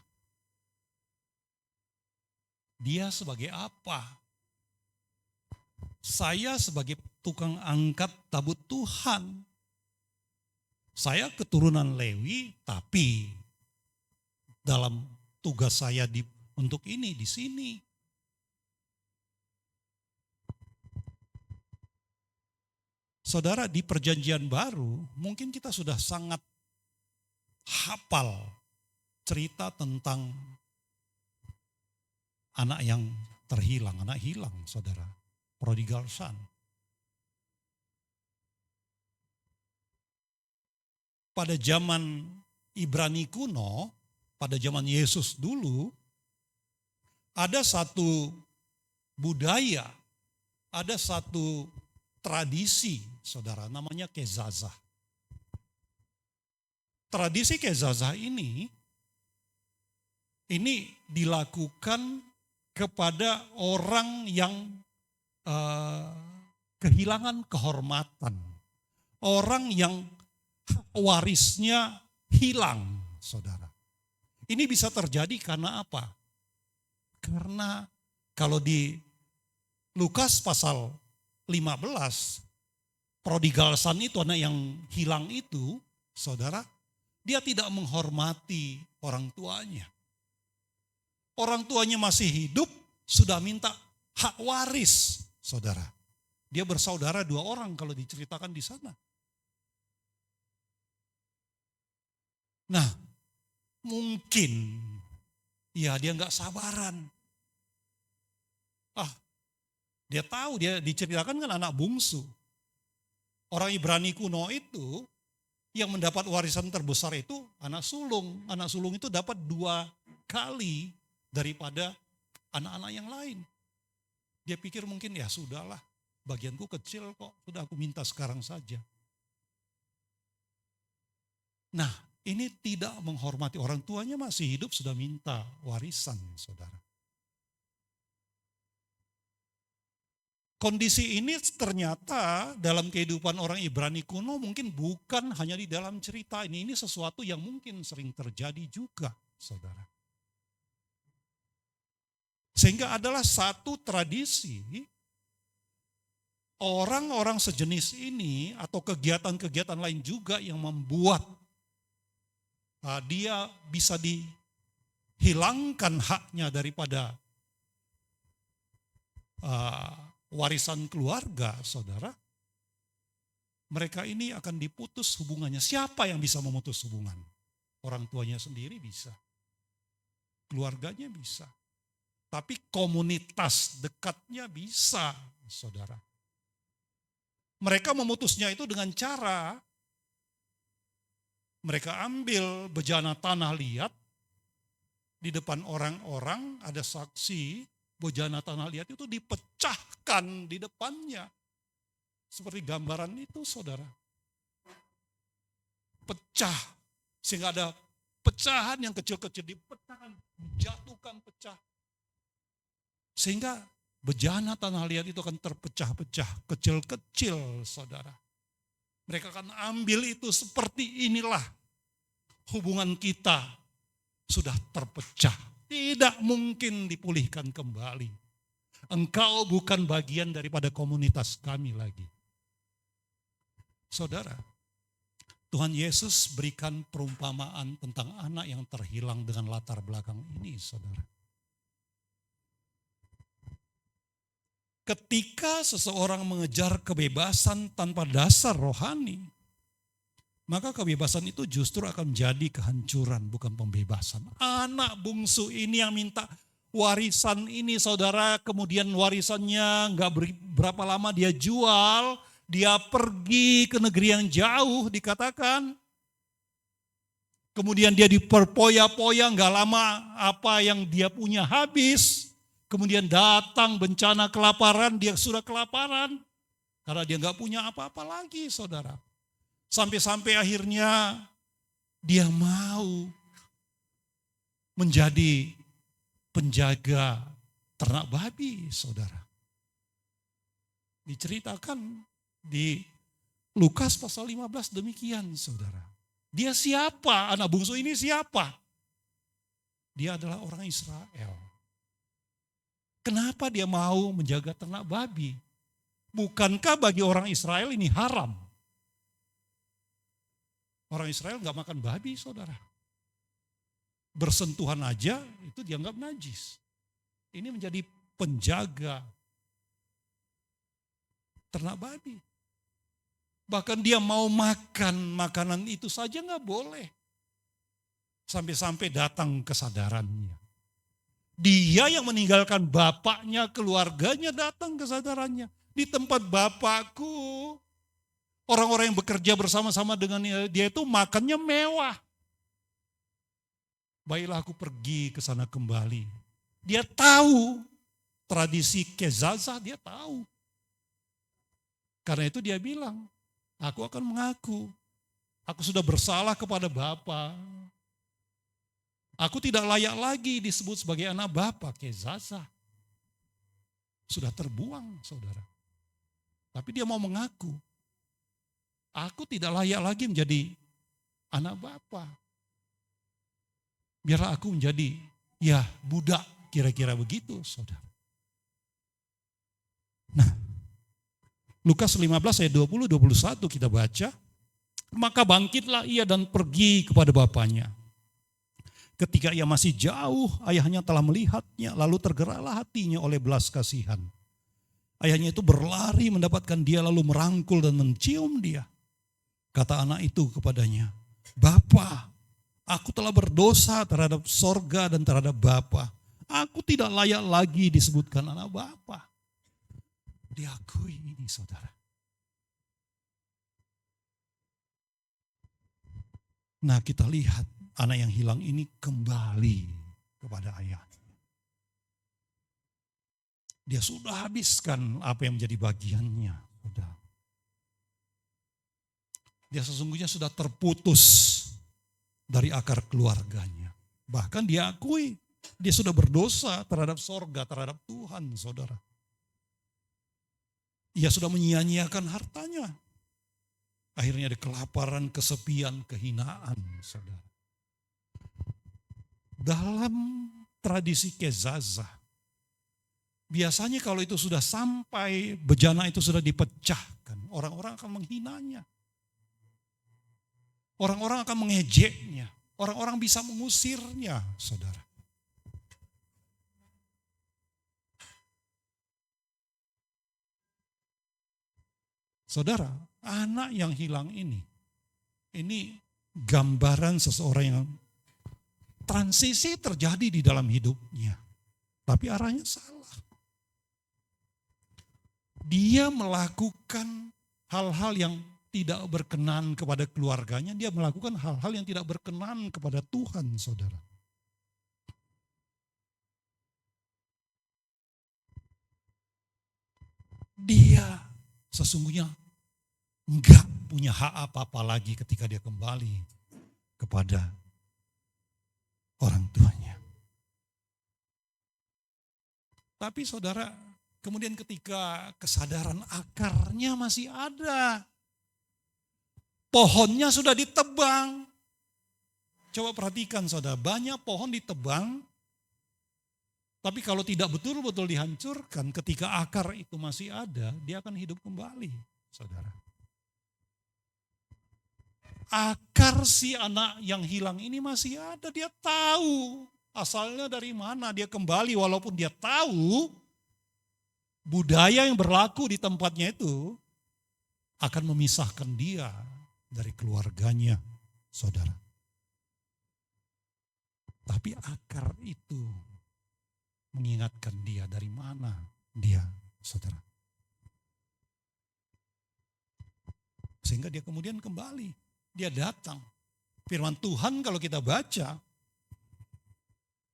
Dia sebagai apa? Saya sebagai tukang angkat tabut Tuhan. Saya keturunan Lewi, tapi dalam tugas saya untuk ini di sini. Saudara, di perjanjian baru mungkin kita sudah sangat hafal cerita tentang anak yang terhilang, anak hilang, saudara. Prodigal son. Pada zaman Ibrani kuno, pada zaman Yesus dulu, ada satu budaya, ada satu tradisi, saudara, namanya kezazah. Tradisi kezazah ini dilakukan kepada orang yang kehilangan kehormatan. Orang yang warisnya hilang, saudara. Ini bisa terjadi karena apa? Karena kalau di Lukas pasal 15, prodigal son itu, anak yang hilang itu, saudara, dia tidak menghormati orang tuanya. Orang tuanya masih hidup, sudah minta hak waris, saudara. Dia bersaudara 2 orang kalau diceritakan di sana. Nah, mungkin ya dia nggak sabaran. Dia tahu, dia diceritakan kan anak bungsu. Orang Ibrani kuno itu yang mendapat warisan terbesar itu anak sulung. Anak sulung itu dapat 2 kali daripada anak-anak yang lain. Dia pikir mungkin ya sudahlah, bagianku kecil kok, sudah aku minta sekarang saja. Nah, ini tidak menghormati, orang tuanya masih hidup sudah minta warisan, saudara. Kondisi ini ternyata dalam kehidupan orang Ibrani kuno mungkin bukan hanya di dalam cerita ini. Ini sesuatu yang mungkin sering terjadi juga, saudara. Sehingga adalah satu tradisi orang-orang sejenis ini atau kegiatan-kegiatan lain juga yang membuat dia bisa dihilangkan haknya daripada warisan keluarga, saudara. Mereka ini akan diputus hubungannya. Siapa yang bisa memutus hubungan? Orang tuanya sendiri bisa. Keluarganya bisa. Tapi komunitas dekatnya bisa, saudara. Mereka memutusnya itu dengan cara mereka ambil bejana tanah liat di depan orang-orang, ada saksi, bejana tanah liat itu dipecahkan di depannya. Seperti gambaran itu, saudara. Pecah. Sehingga ada pecahan yang kecil-kecil, dipecahkan, dijatuhkan pecah. Sehingga bejana tanah liat itu akan terpecah-pecah, kecil-kecil, saudara. Mereka akan ambil itu, seperti inilah hubungan kita sudah terpecah. Tidak mungkin dipulihkan kembali. Engkau bukan bagian daripada komunitas kami lagi. Saudara, Tuhan Yesus berikan perumpamaan tentang anak yang terhilang dengan latar belakang ini, saudara. Ketika seseorang mengejar kebebasan tanpa dasar rohani, maka kebebasan itu justru akan menjadi kehancuran, bukan pembebasan. Anak bungsu ini yang minta warisan ini, saudara, kemudian warisannya nggak berapa lama dia jual, dia pergi ke negeri yang jauh dikatakan. Kemudian dia diperpoya-poya, nggak lama apa yang dia punya habis. Kemudian datang bencana kelaparan, dia sudah kelaparan. Karena dia nggak punya apa-apa lagi, saudara. Sampai-sampai akhirnya dia mau menjadi penjaga ternak babi, saudara. Diceritakan di Lukas pasal 15 demikian, saudara. Dia siapa? Anak bungsu ini siapa? Dia adalah orang Israel. Kenapa dia mau menjaga ternak babi? Bukankah bagi orang Israel ini haram? Orang Israel nggak makan babi, saudara. bersentuhan aja itu dianggap najis. Ini menjadi penjaga ternak babi. Bahkan dia mau makan makanan itu saja nggak boleh. Sampai-sampai datang kesadarannya. Dia yang meninggalkan bapaknya, keluarganya datang kesadarannya. Di tempat bapakku, orang-orang yang bekerja bersama-sama dengan dia itu makannya mewah. Baiklah aku pergi ke sana kembali. Dia tahu tradisi kezazah, dia tahu. Karena itu dia bilang, aku akan mengaku, aku sudah bersalah kepada Bapa. Aku tidak layak lagi disebut sebagai anak Bapa, kezazah. Sudah terbuang, saudara. Tapi dia mau mengaku, aku tidak layak lagi menjadi anak Bapa. Biarlah aku menjadi budak, kira-kira begitu, saudara. Nah, Lukas 15 ayat 20-21 kita baca. Maka bangkitlah ia dan pergi kepada bapaknya. Ketika ia masih jauh, ayahnya telah melihatnya, lalu tergeraklah hatinya oleh belas kasihan. Ayahnya itu berlari mendapatkan dia, lalu merangkul dan mencium dia. Kata anak itu kepadanya, Bapa, aku telah berdosa terhadap sorga dan terhadap Bapa. Aku tidak layak lagi disebutkan anak Bapa. Diakui ini, saudara. Nah, kita lihat anak yang hilang ini kembali kepada ayahnya. Dia sudah habiskan apa yang menjadi bagiannya. Dia sesungguhnya sudah terputus dari akar keluarganya. Bahkan dia akui dia sudah berdosa terhadap sorga, terhadap Tuhan, saudara. Ia sudah menyia-nyiakan hartanya. Akhirnya ada kelaparan, kesepian, kehinaan, saudara. Dalam tradisi kezazah, biasanya kalau itu sudah sampai, bejana itu sudah dipecahkan, orang-orang akan menghinanya. Orang-orang akan mengejeknya. Orang-orang bisa mengusirnya, saudara. Saudara, anak yang hilang ini gambaran seseorang yang transisi terjadi di dalam hidupnya. Tapi arahnya salah. Dia melakukan hal-hal yang tidak berkenan kepada keluarganya. Dia melakukan hal-hal yang tidak berkenan kepada Tuhan, saudara. Dia sesungguhnya enggak punya hak apa-apa lagi ketika dia kembali kepada orang tuanya. Tapi saudara, kemudian ketika kesadaran akarnya masih ada, pohonnya sudah ditebang. Coba perhatikan saudara, banyak pohon ditebang, tapi kalau tidak betul-betul dihancurkan, ketika akar itu masih ada, dia akan hidup kembali, saudara. Akar si anak yang hilang ini masih ada, dia tahu asalnya dari mana, dia kembali walaupun dia tahu budaya yang berlaku di tempatnya itu akan memisahkan dia dari keluarganya, saudara. Tapi akar itu mengingatkan dia dari mana dia, saudara. Sehingga dia kemudian kembali. Dia datang. Firman Tuhan kalau kita baca,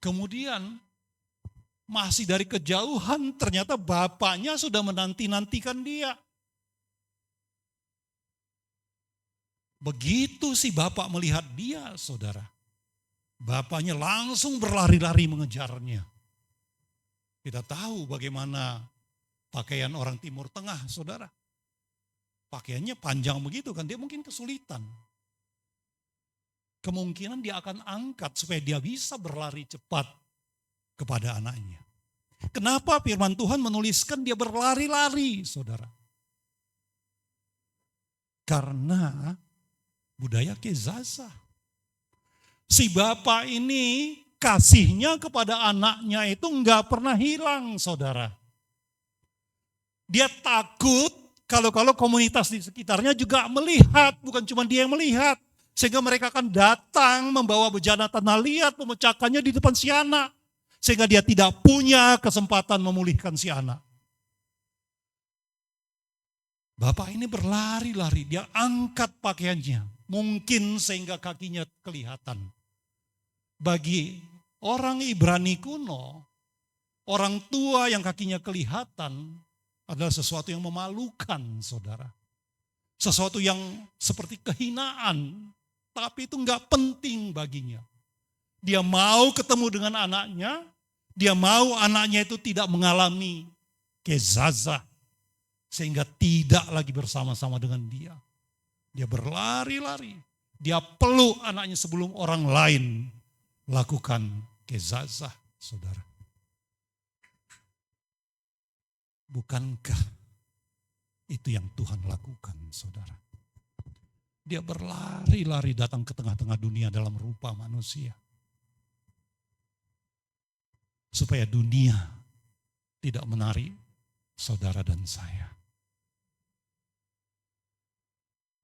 kemudian masih dari kejauhan ternyata bapaknya sudah menanti-nantikan dia. Begitu si bapak melihat dia, saudara, bapaknya langsung berlari-lari mengejarnya. Kita tahu bagaimana pakaian orang Timur Tengah, saudara. Pakaiannya panjang begitu kan, dia mungkin kesulitan. Kemungkinan dia akan angkat supaya dia bisa berlari cepat kepada anaknya. Kenapa firman Tuhan menuliskan dia berlari-lari, saudara? Karena budaya kezazah. Si bapak ini kasihnya kepada anaknya itu enggak pernah hilang, saudara. Dia takut kalau komunitas di sekitarnya juga melihat, bukan cuma dia yang melihat. Sehingga mereka akan datang membawa bejana tanah liat, memecahkannya di depan si anak. Sehingga dia tidak punya kesempatan memulihkan si anak. Bapak ini berlari-lari, dia angkat pakaiannya. Mungkin sehingga kakinya kelihatan. Bagi orang Ibrani kuno, orang tua yang kakinya kelihatan adalah sesuatu yang memalukan, saudara. Sesuatu yang seperti kehinaan, tapi itu enggak penting baginya. Dia mau ketemu dengan anaknya, dia mau anaknya itu tidak mengalami kezazah, sehingga tidak lagi bersama-sama dengan dia. Dia berlari-lari, dia peluk anaknya sebelum orang lain lakukan kezazah, saudara. Bukankah itu yang Tuhan lakukan, saudara? Dia berlari-lari datang ke tengah-tengah dunia dalam rupa manusia. Supaya dunia tidak menarik saudara dan saya.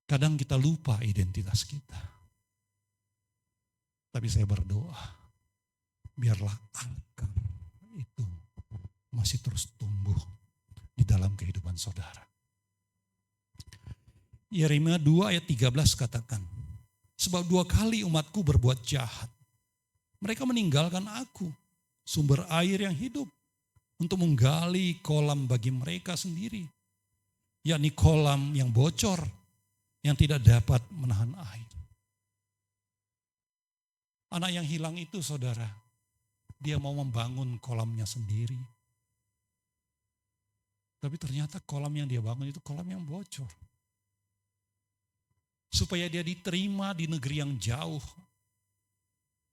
Kadang kita lupa identitas kita. Tapi saya berdoa, biarlah akar itu masih terus tumbuh di dalam kehidupan saudara. Yeremia 2 ayat 13 katakan, sebab 2 kali umatku berbuat jahat. Mereka meninggalkan aku, sumber air yang hidup, untuk menggali kolam bagi mereka sendiri. Yakni kolam yang bocor, yang tidak dapat menahan air. Anak yang hilang itu, saudara, dia mau membangun kolamnya sendiri. Tapi ternyata kolam yang dia bangun itu kolam yang bocor. Supaya dia diterima di negeri yang jauh.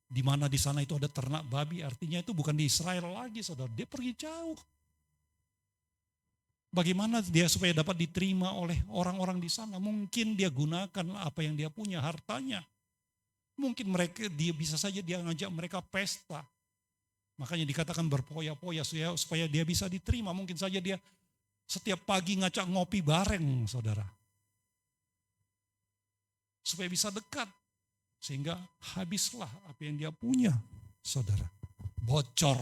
Di mana di sana itu ada ternak babi, artinya itu bukan di Israel lagi, saudara. Dia pergi jauh. Bagaimana dia supaya dapat diterima oleh orang-orang di sana? Mungkin dia gunakan apa yang dia punya, hartanya. Mungkin dia bisa saja dia ngajak mereka pesta. Makanya dikatakan berpoya-poya supaya dia bisa diterima. Mungkin saja dia setiap pagi ngajak ngopi bareng, saudara. Supaya bisa dekat. Sehingga habislah apa yang dia punya, saudara. Bocor.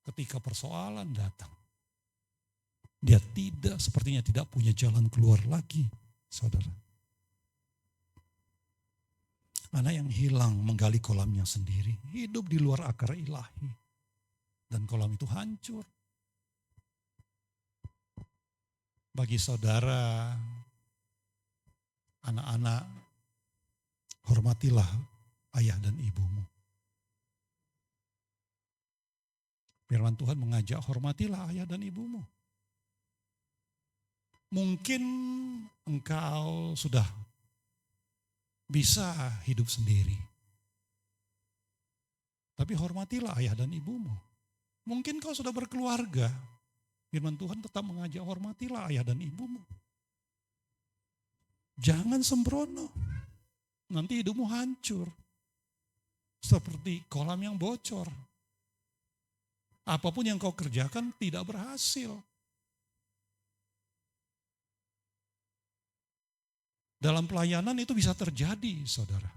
Ketika persoalan datang. Dia sepertinya tidak punya jalan keluar lagi, saudara. Anak yang hilang menggali kolamnya sendiri, hidup di luar akar ilahi. Dan kolam itu hancur. Bagi saudara, anak-anak, hormatilah ayah dan ibumu. Firman Tuhan mengajak, hormatilah ayah dan ibumu. Mungkin engkau sudah bisa hidup sendiri. Tapi hormatilah ayah dan ibumu. Mungkin kau sudah berkeluarga. Firman Tuhan tetap mengajak, hormatilah ayah dan ibumu. Jangan sembrono. Nanti hidupmu hancur. Seperti kolam yang bocor. Apapun yang kau kerjakan tidak berhasil. Dalam pelayanan itu bisa terjadi, saudara.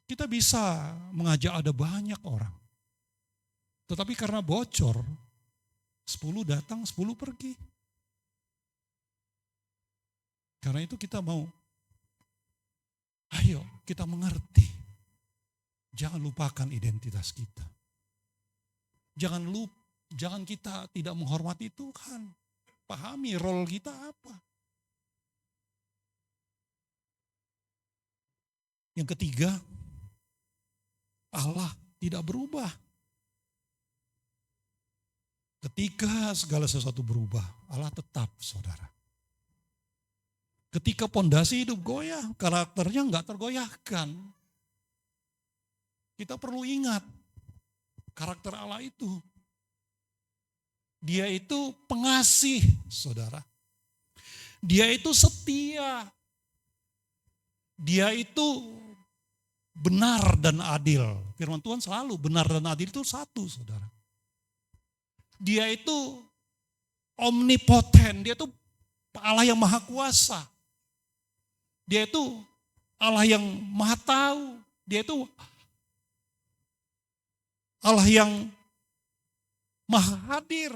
Kita bisa mengajak ada banyak orang. Tetapi karena bocor, 10 datang, 10 pergi. Karena itu kita mau, ayo kita mengerti. Jangan lupakan identitas kita. Jangan kita tidak menghormati Tuhan. Pahami role kita apa. Yang ketiga, Allah tidak berubah. Ketika segala sesuatu berubah, Allah tetap, saudara. Ketika pondasi hidup goyah, karakternya enggak tergoyahkan. Kita perlu ingat, karakter Allah itu. Dia itu pengasih, saudara. Dia itu setia. Dia itu benar dan adil. Firman Tuhan selalu benar dan adil itu satu, saudara. Dia itu omnipoten, dia itu Allah yang maha kuasa. Dia itu Allah yang maha tahu. Dia itu Allah yang maha hadir.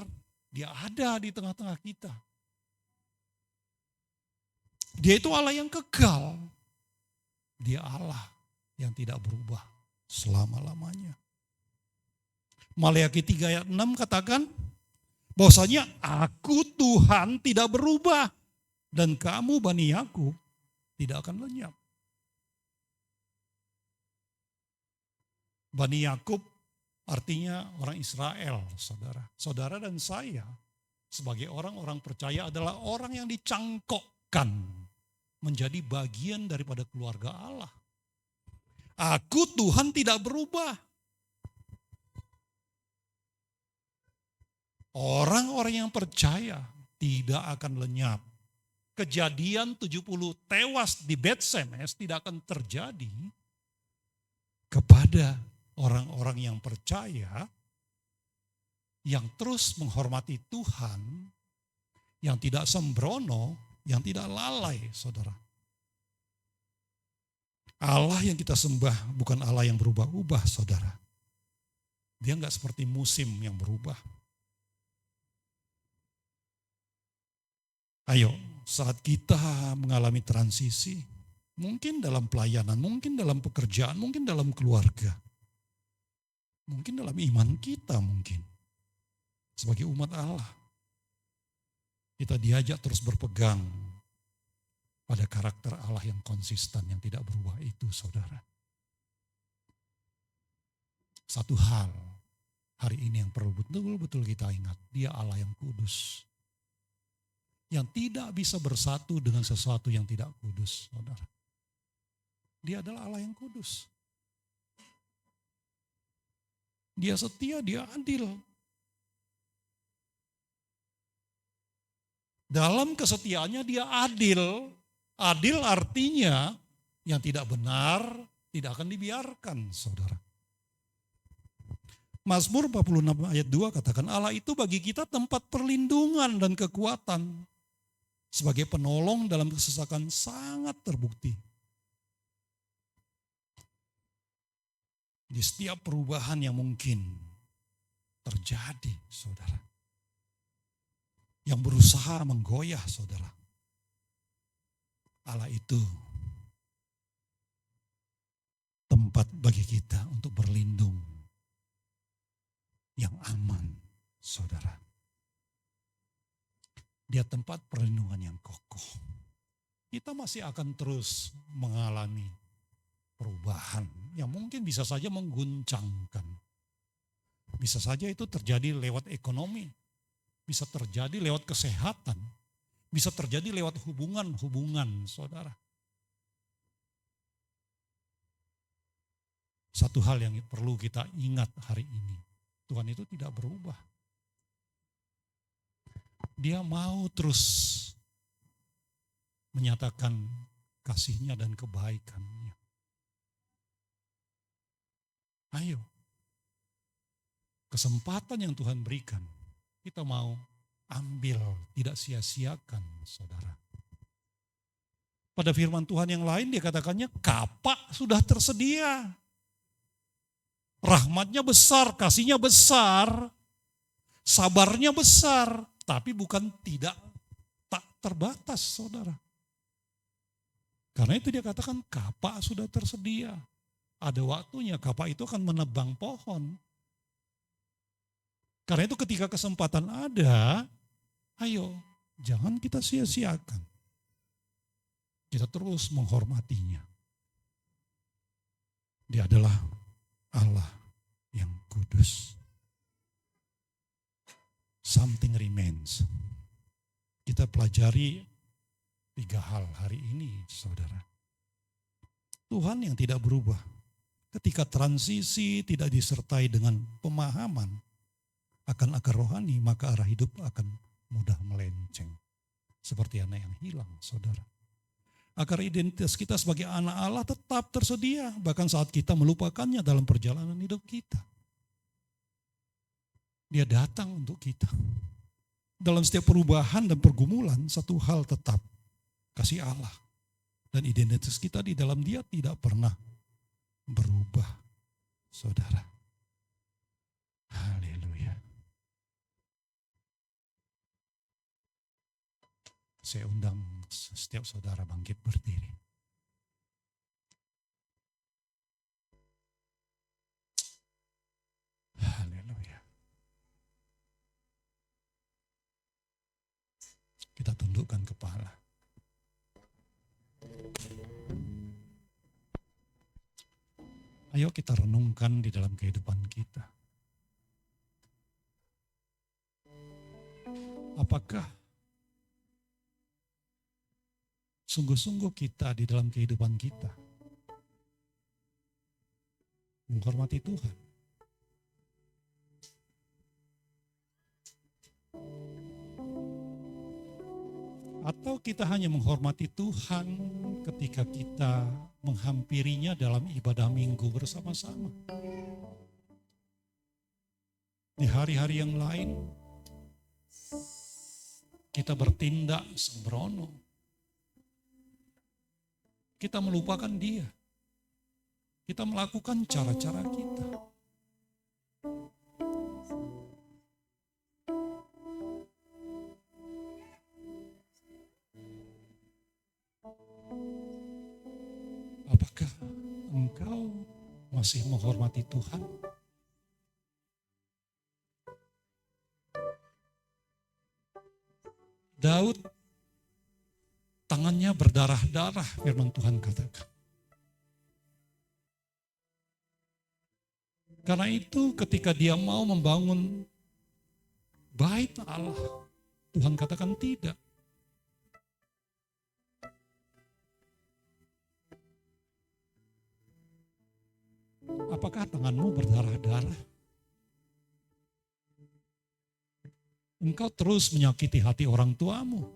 Dia ada di tengah-tengah kita. Dia itu Allah yang kekal. Dia Allah yang tidak berubah selama-lamanya. Maleakhi 3 ayat 6 katakan bahwasanya aku Tuhan tidak berubah dan kamu Bani Yakub tidak akan lenyap. Bani Yakub artinya orang Israel, saudara. Saudara dan saya sebagai orang-orang percaya adalah orang yang dicangkokkan menjadi bagian daripada keluarga Allah. Aku Tuhan tidak berubah. Orang-orang yang percaya tidak akan lenyap. Kejadian 70 tewas di Bet-Semes tidak akan terjadi kepada orang-orang yang percaya, yang terus menghormati Tuhan, yang tidak sembrono, yang tidak lalai, saudara. Allah yang kita sembah bukan Allah yang berubah-ubah, saudara. Dia enggak seperti musim yang berubah. Ayo, saat kita mengalami transisi, mungkin dalam pelayanan, mungkin dalam pekerjaan, mungkin dalam keluarga, mungkin dalam iman kita mungkin. Sebagai umat Allah, kita diajak terus berpegang pada karakter Allah yang konsisten, yang tidak berubah itu, saudara. Satu hal hari ini yang perlu betul-betul kita ingat, dia Allah yang kudus. Yang tidak bisa bersatu dengan sesuatu yang tidak kudus, saudara. Dia adalah Allah yang kudus. Dia setia, dia adil. Dalam kesetiaannya dia adil. Adil artinya yang tidak benar tidak akan dibiarkan, saudara. Mazmur 46 ayat 2 katakan Allah itu bagi kita tempat perlindungan dan kekuatan. Sebagai penolong dalam kesesakan sangat terbukti. Di setiap perubahan yang mungkin terjadi, saudara. Yang berusaha menggoyah, saudara. Allah itu tempat bagi kita untuk berlindung yang aman, saudara. Dia tempat perlindungan yang kokoh. Kita masih akan terus mengalami perubahan yang mungkin bisa saja mengguncangkan. Bisa saja itu terjadi lewat ekonomi, bisa terjadi lewat kesehatan, bisa terjadi lewat hubungan-hubungan, saudara. Satu hal yang perlu kita ingat hari ini, Tuhan itu tidak berubah. Dia mau terus menyatakan kasih-Nya dan kebaikan-Nya. Ayo, kesempatan yang Tuhan berikan, kita mau ambil, tidak sia-siakan, saudara. Pada firman Tuhan yang lain dia katakannya, kapak sudah tersedia. Rahmatnya besar, kasihnya besar, sabarnya besar, tapi bukan tak terbatas, saudara. Karena itu dia katakan kapak sudah tersedia. Ada waktunya kapak itu akan menebang pohon. Karena itu ketika kesempatan ada, ayo jangan kita sia-siakan. Kita terus menghormatinya. Dia adalah Allah yang kudus. Something remains. Kita pelajari 3 hal hari ini, saudara. Tuhan yang tidak berubah. Ketika transisi tidak disertai dengan pemahaman akan akar rohani, maka arah hidup akan mudah melenceng. Seperti anak yang hilang, saudara. Agar identitas kita sebagai anak Allah tetap tersedia, bahkan saat kita melupakannya dalam perjalanan hidup kita. Dia datang untuk kita. Dalam setiap perubahan dan pergumulan, satu hal tetap, kasih Allah. Dan identitas kita di dalam Dia tidak pernah berubah, saudara. Haleluya. Saya undang setiap saudara bangkit berdiri. Haleluya. Kita tundukkan kepala. Ayo kita renungkan di dalam kehidupan kita. Apakah sungguh-sungguh kita di dalam kehidupan kita menghormati Tuhan? Atau kita hanya menghormati Tuhan ketika kita menghampirinya dalam ibadah minggu bersama-sama? Di hari-hari yang lain, kita bertindak sembrono. Kita melupakan Dia. Kita melakukan cara-cara kita. Apakah engkau masih menghormati Tuhan? Daud, tangannya berdarah-darah, firman Tuhan katakan. Karena itu ketika dia mau membangun bait Allah, Tuhan katakan tidak. Apakah tanganmu berdarah-darah? Engkau terus menyakiti hati orang tuamu.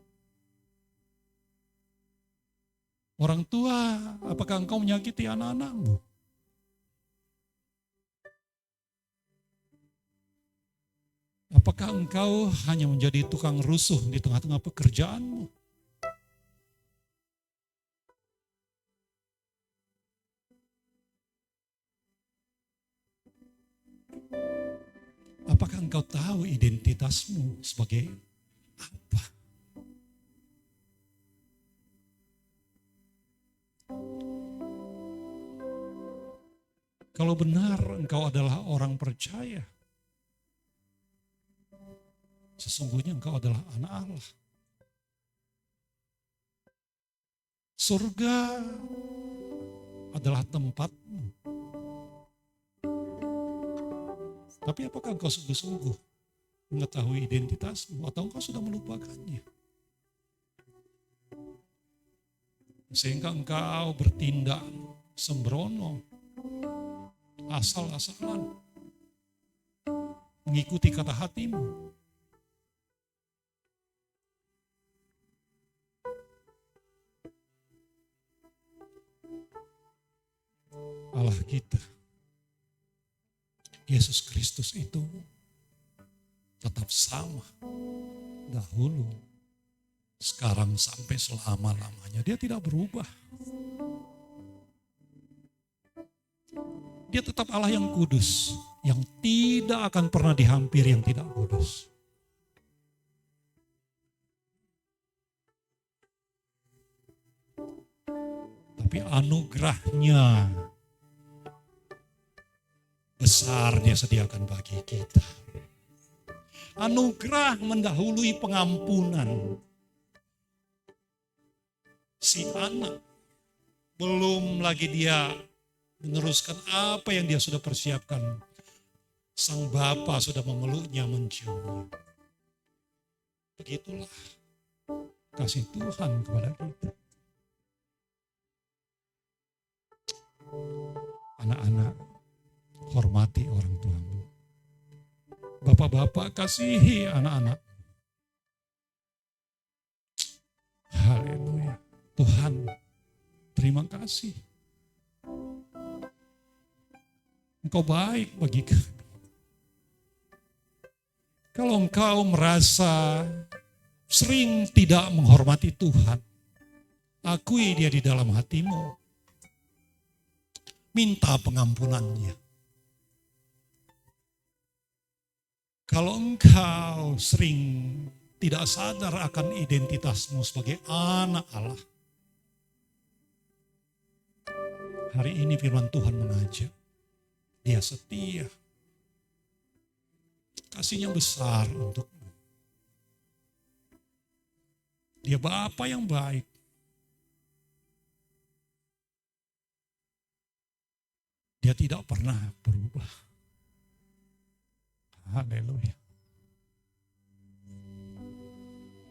Orang tua, apakah engkau menyakiti anak-anakmu? Apakah engkau hanya menjadi tukang rusuh di tengah-tengah pekerjaanmu? Apakah engkau tahu identitasmu sebagai apa? Kalau benar engkau adalah orang percaya, sesungguhnya engkau adalah anak Allah. Surga adalah tempatmu. Tapi apakah engkau sungguh-sungguh mengetahui identitasmu atau engkau sudah melupakannya? Sehingga engkau bertindak sembrono, asal-asalan, mengikuti kata hatimu. Allah kita, Yesus Kristus itu tetap sama dahulu, sekarang sampai selama-lamanya. Dia tidak berubah. Dia tetap Allah yang kudus, yang tidak akan pernah dihampiri yang tidak kudus. Tapi anugerahnya besar dia sediakan bagi kita. Anugerah mendahului pengampunan. Si anak belum lagi dia meneruskan apa yang dia sudah persiapkan. Sang Bapa sudah memeluknya, menciumnya. Begitulah kasih Tuhan kepada kita. Anak-anak, hormati orang tuamu. Bapak-bapak, kasihi anak-anak. Haleluya. Tuhan Terima kasih. Engkau baik bagi kami. Kalau engkau merasa sering tidak menghormati Tuhan, akui dia di dalam hatimu. Minta pengampunannya. Kalau engkau sering tidak sadar akan identitasmu sebagai anak Allah, hari ini firman Tuhan mengajak, dia setia. Kasihnya besar untukmu. Dia Bapa yang baik. Dia tidak pernah berubah. Haleluya.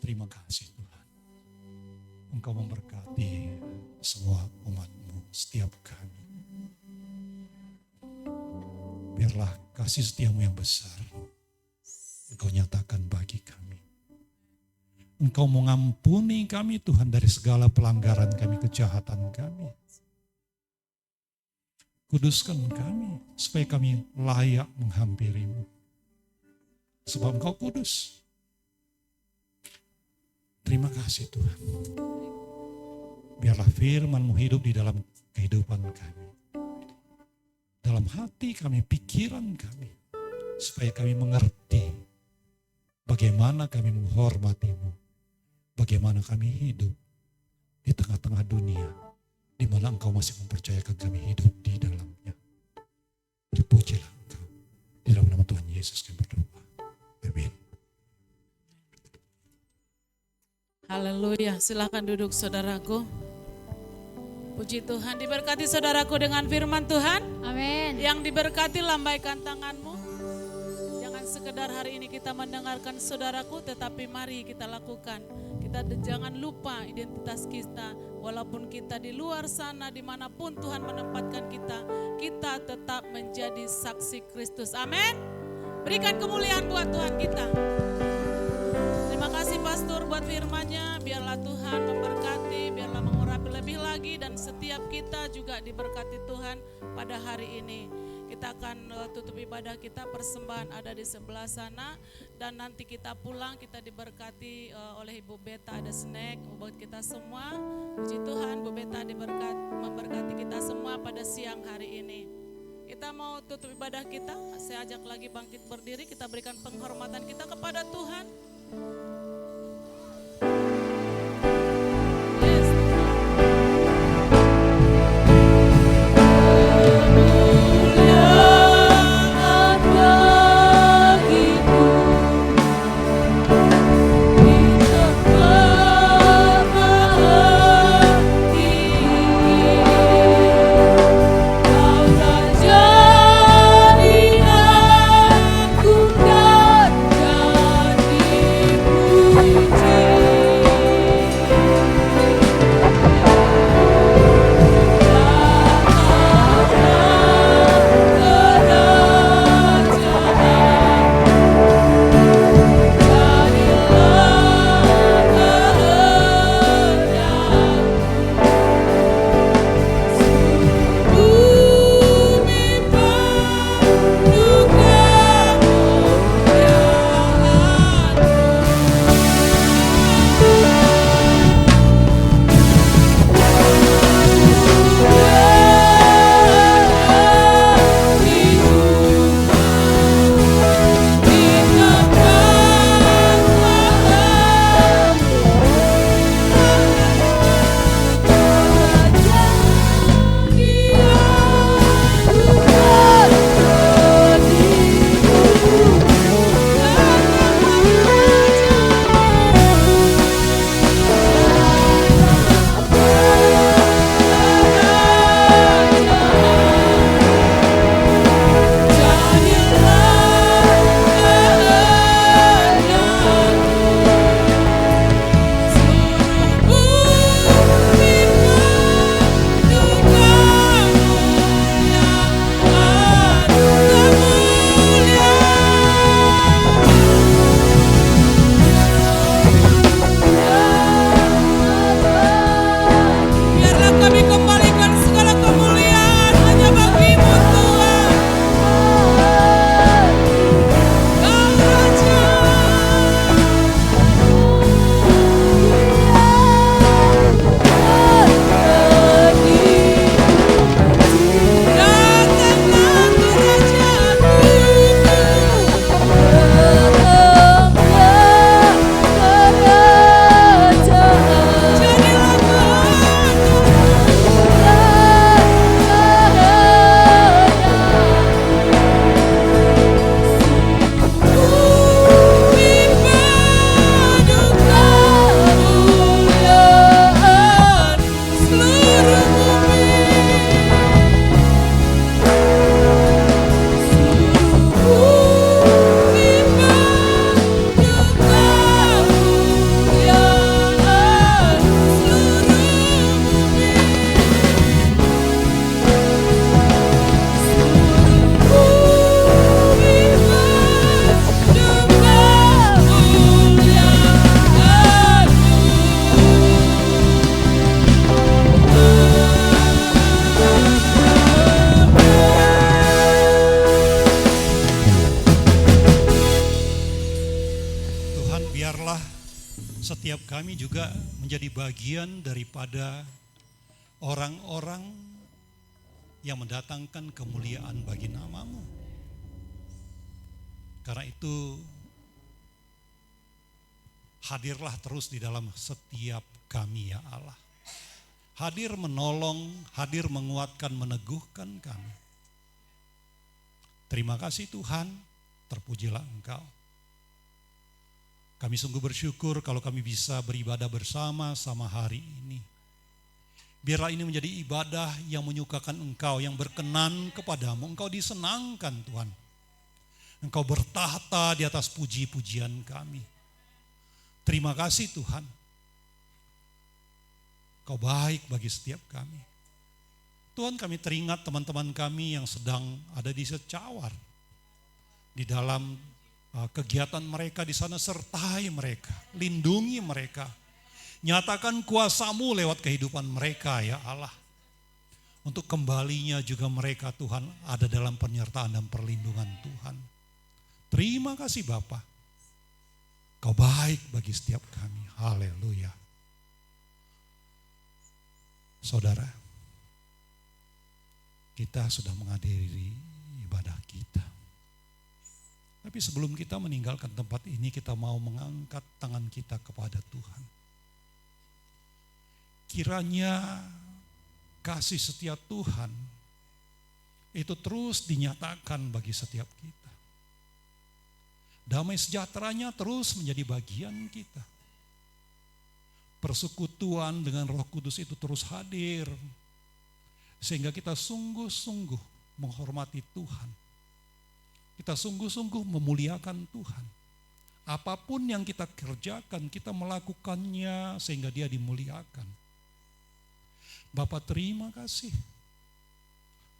Terima kasih Tuhan. Engkau memberkati semua umat-Mu, setiap kami. Biarlah kasih setiamu yang besar Engkau nyatakan bagi kami. Engkau mengampuni kami Tuhan dari segala pelanggaran kami, kejahatan kami. Kuduskan kami supaya kami layak menghampirimu. Sebab Engkau kudus. Terima kasih Tuhan. Biarlah firman-Mu hidup di dalam kehidupan kami. Dalam hati kami, pikiran kami. Supaya kami mengerti bagaimana kami menghormati-Mu. Bagaimana kami hidup di tengah-tengah dunia. Di mana Engkau masih mempercayakan kami hidup di dalamnya. Terpujilah Engkau. Di dalam nama Tuhan Yesus kami berdoa. Amin. Haleluya, silakan duduk saudaraku. Puji Tuhan, diberkati saudaraku dengan firman Tuhan. Amin. Yang diberkati lambaikan tanganmu. Jangan sekedar hari ini kita mendengarkan saudaraku, tetapi mari kita lakukan. Kita jangan lupa identitas kita. Walaupun kita di luar sana, dimanapun Tuhan menempatkan kita, kita tetap menjadi saksi Kristus. Amin. Berikan kemuliaan buat Tuhan kita. Terima kasih Pastor buat firman-Nya. Biarlah Tuhan memberkati, biarlah mengurapi lebih lagi, dan setiap kita juga diberkati Tuhan pada hari ini. Kita akan tutup ibadah kita, persembahan ada di sebelah sana, dan nanti kita pulang kita diberkati oleh Ibu Beta, ada snack buat kita semua. Puji Tuhan, Bu Beta memberkati kita semua pada siang hari ini. Kita mau tutup ibadah kita, saya ajak lagi bangkit berdiri, kita berikan penghormatan kita kepada Tuhan. Ku kan jadimu setiap kami juga menjadi bagian daripada orang-orang yang mendatangkan kemuliaan bagi nama-Mu. Karena itu, hadirlah terus di dalam setiap kami ya Allah. Hadir menolong, hadir menguatkan, meneguhkan kami. Terima kasih Tuhan, terpujilah Engkau. Kami sungguh bersyukur kalau kami bisa beribadah bersama-sama hari ini. Biarlah ini menjadi ibadah yang menyukakan Engkau, yang berkenan kepadamu. Engkau disenangkan Tuhan. Engkau bertahta di atas puji-pujian kami. Terima kasih Tuhan. Engkau baik bagi setiap kami. Tuhan, kami teringat teman-teman kami yang sedang ada di Secawar. Di dalam kegiatan mereka di sana, sertai mereka, lindungi mereka. Nyatakan kuasa-Mu lewat kehidupan mereka ya Allah. Untuk kembalinya juga mereka Tuhan ada dalam penyertaan dan perlindungan Tuhan. Terima kasih Bapa. Kau baik bagi setiap kami. Haleluya. Saudara, kita sudah menghadiri ibadah kita. Tapi sebelum kita meninggalkan tempat ini, kita mau mengangkat tangan kita kepada Tuhan. Kiranya kasih setia Tuhan itu terus dinyatakan bagi setiap kita. Damai sejahteranya terus menjadi bagian kita. Persekutuan dengan Roh Kudus itu terus hadir. Sehingga kita sungguh-sungguh menghormati Tuhan. Kita sungguh-sungguh memuliakan Tuhan. Apapun yang kita kerjakan, kita melakukannya sehingga Dia dimuliakan. Bapak terima kasih.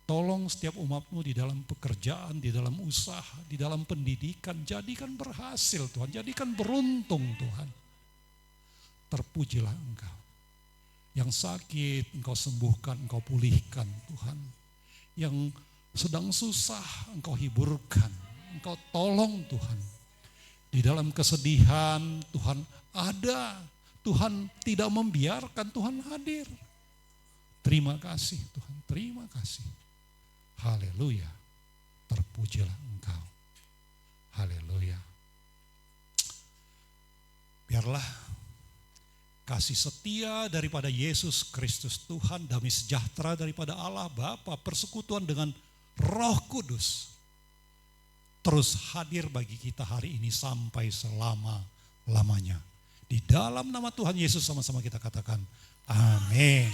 Tolong setiap umat-Mu di dalam pekerjaan, di dalam usaha, di dalam pendidikan. Jadikan berhasil Tuhan, jadikan beruntung Tuhan. Terpujilah Engkau. Yang sakit Engkau sembuhkan, Engkau pulihkan Tuhan. Yang sedang susah Engkau hiburkan, Engkau tolong Tuhan. Di dalam kesedihan Tuhan ada, Tuhan tidak membiarkan, Tuhan hadir. Terima kasih Tuhan, terima kasih. Haleluya, terpujilah Engkau. Haleluya. Biarlah kasih setia daripada Yesus Kristus Tuhan, damai sejahtera daripada Allah Bapa, persekutuan dengan Roh Kudus terus hadir bagi kita hari ini sampai selama-lamanya. Di dalam nama Tuhan Yesus sama-sama kita katakan amin.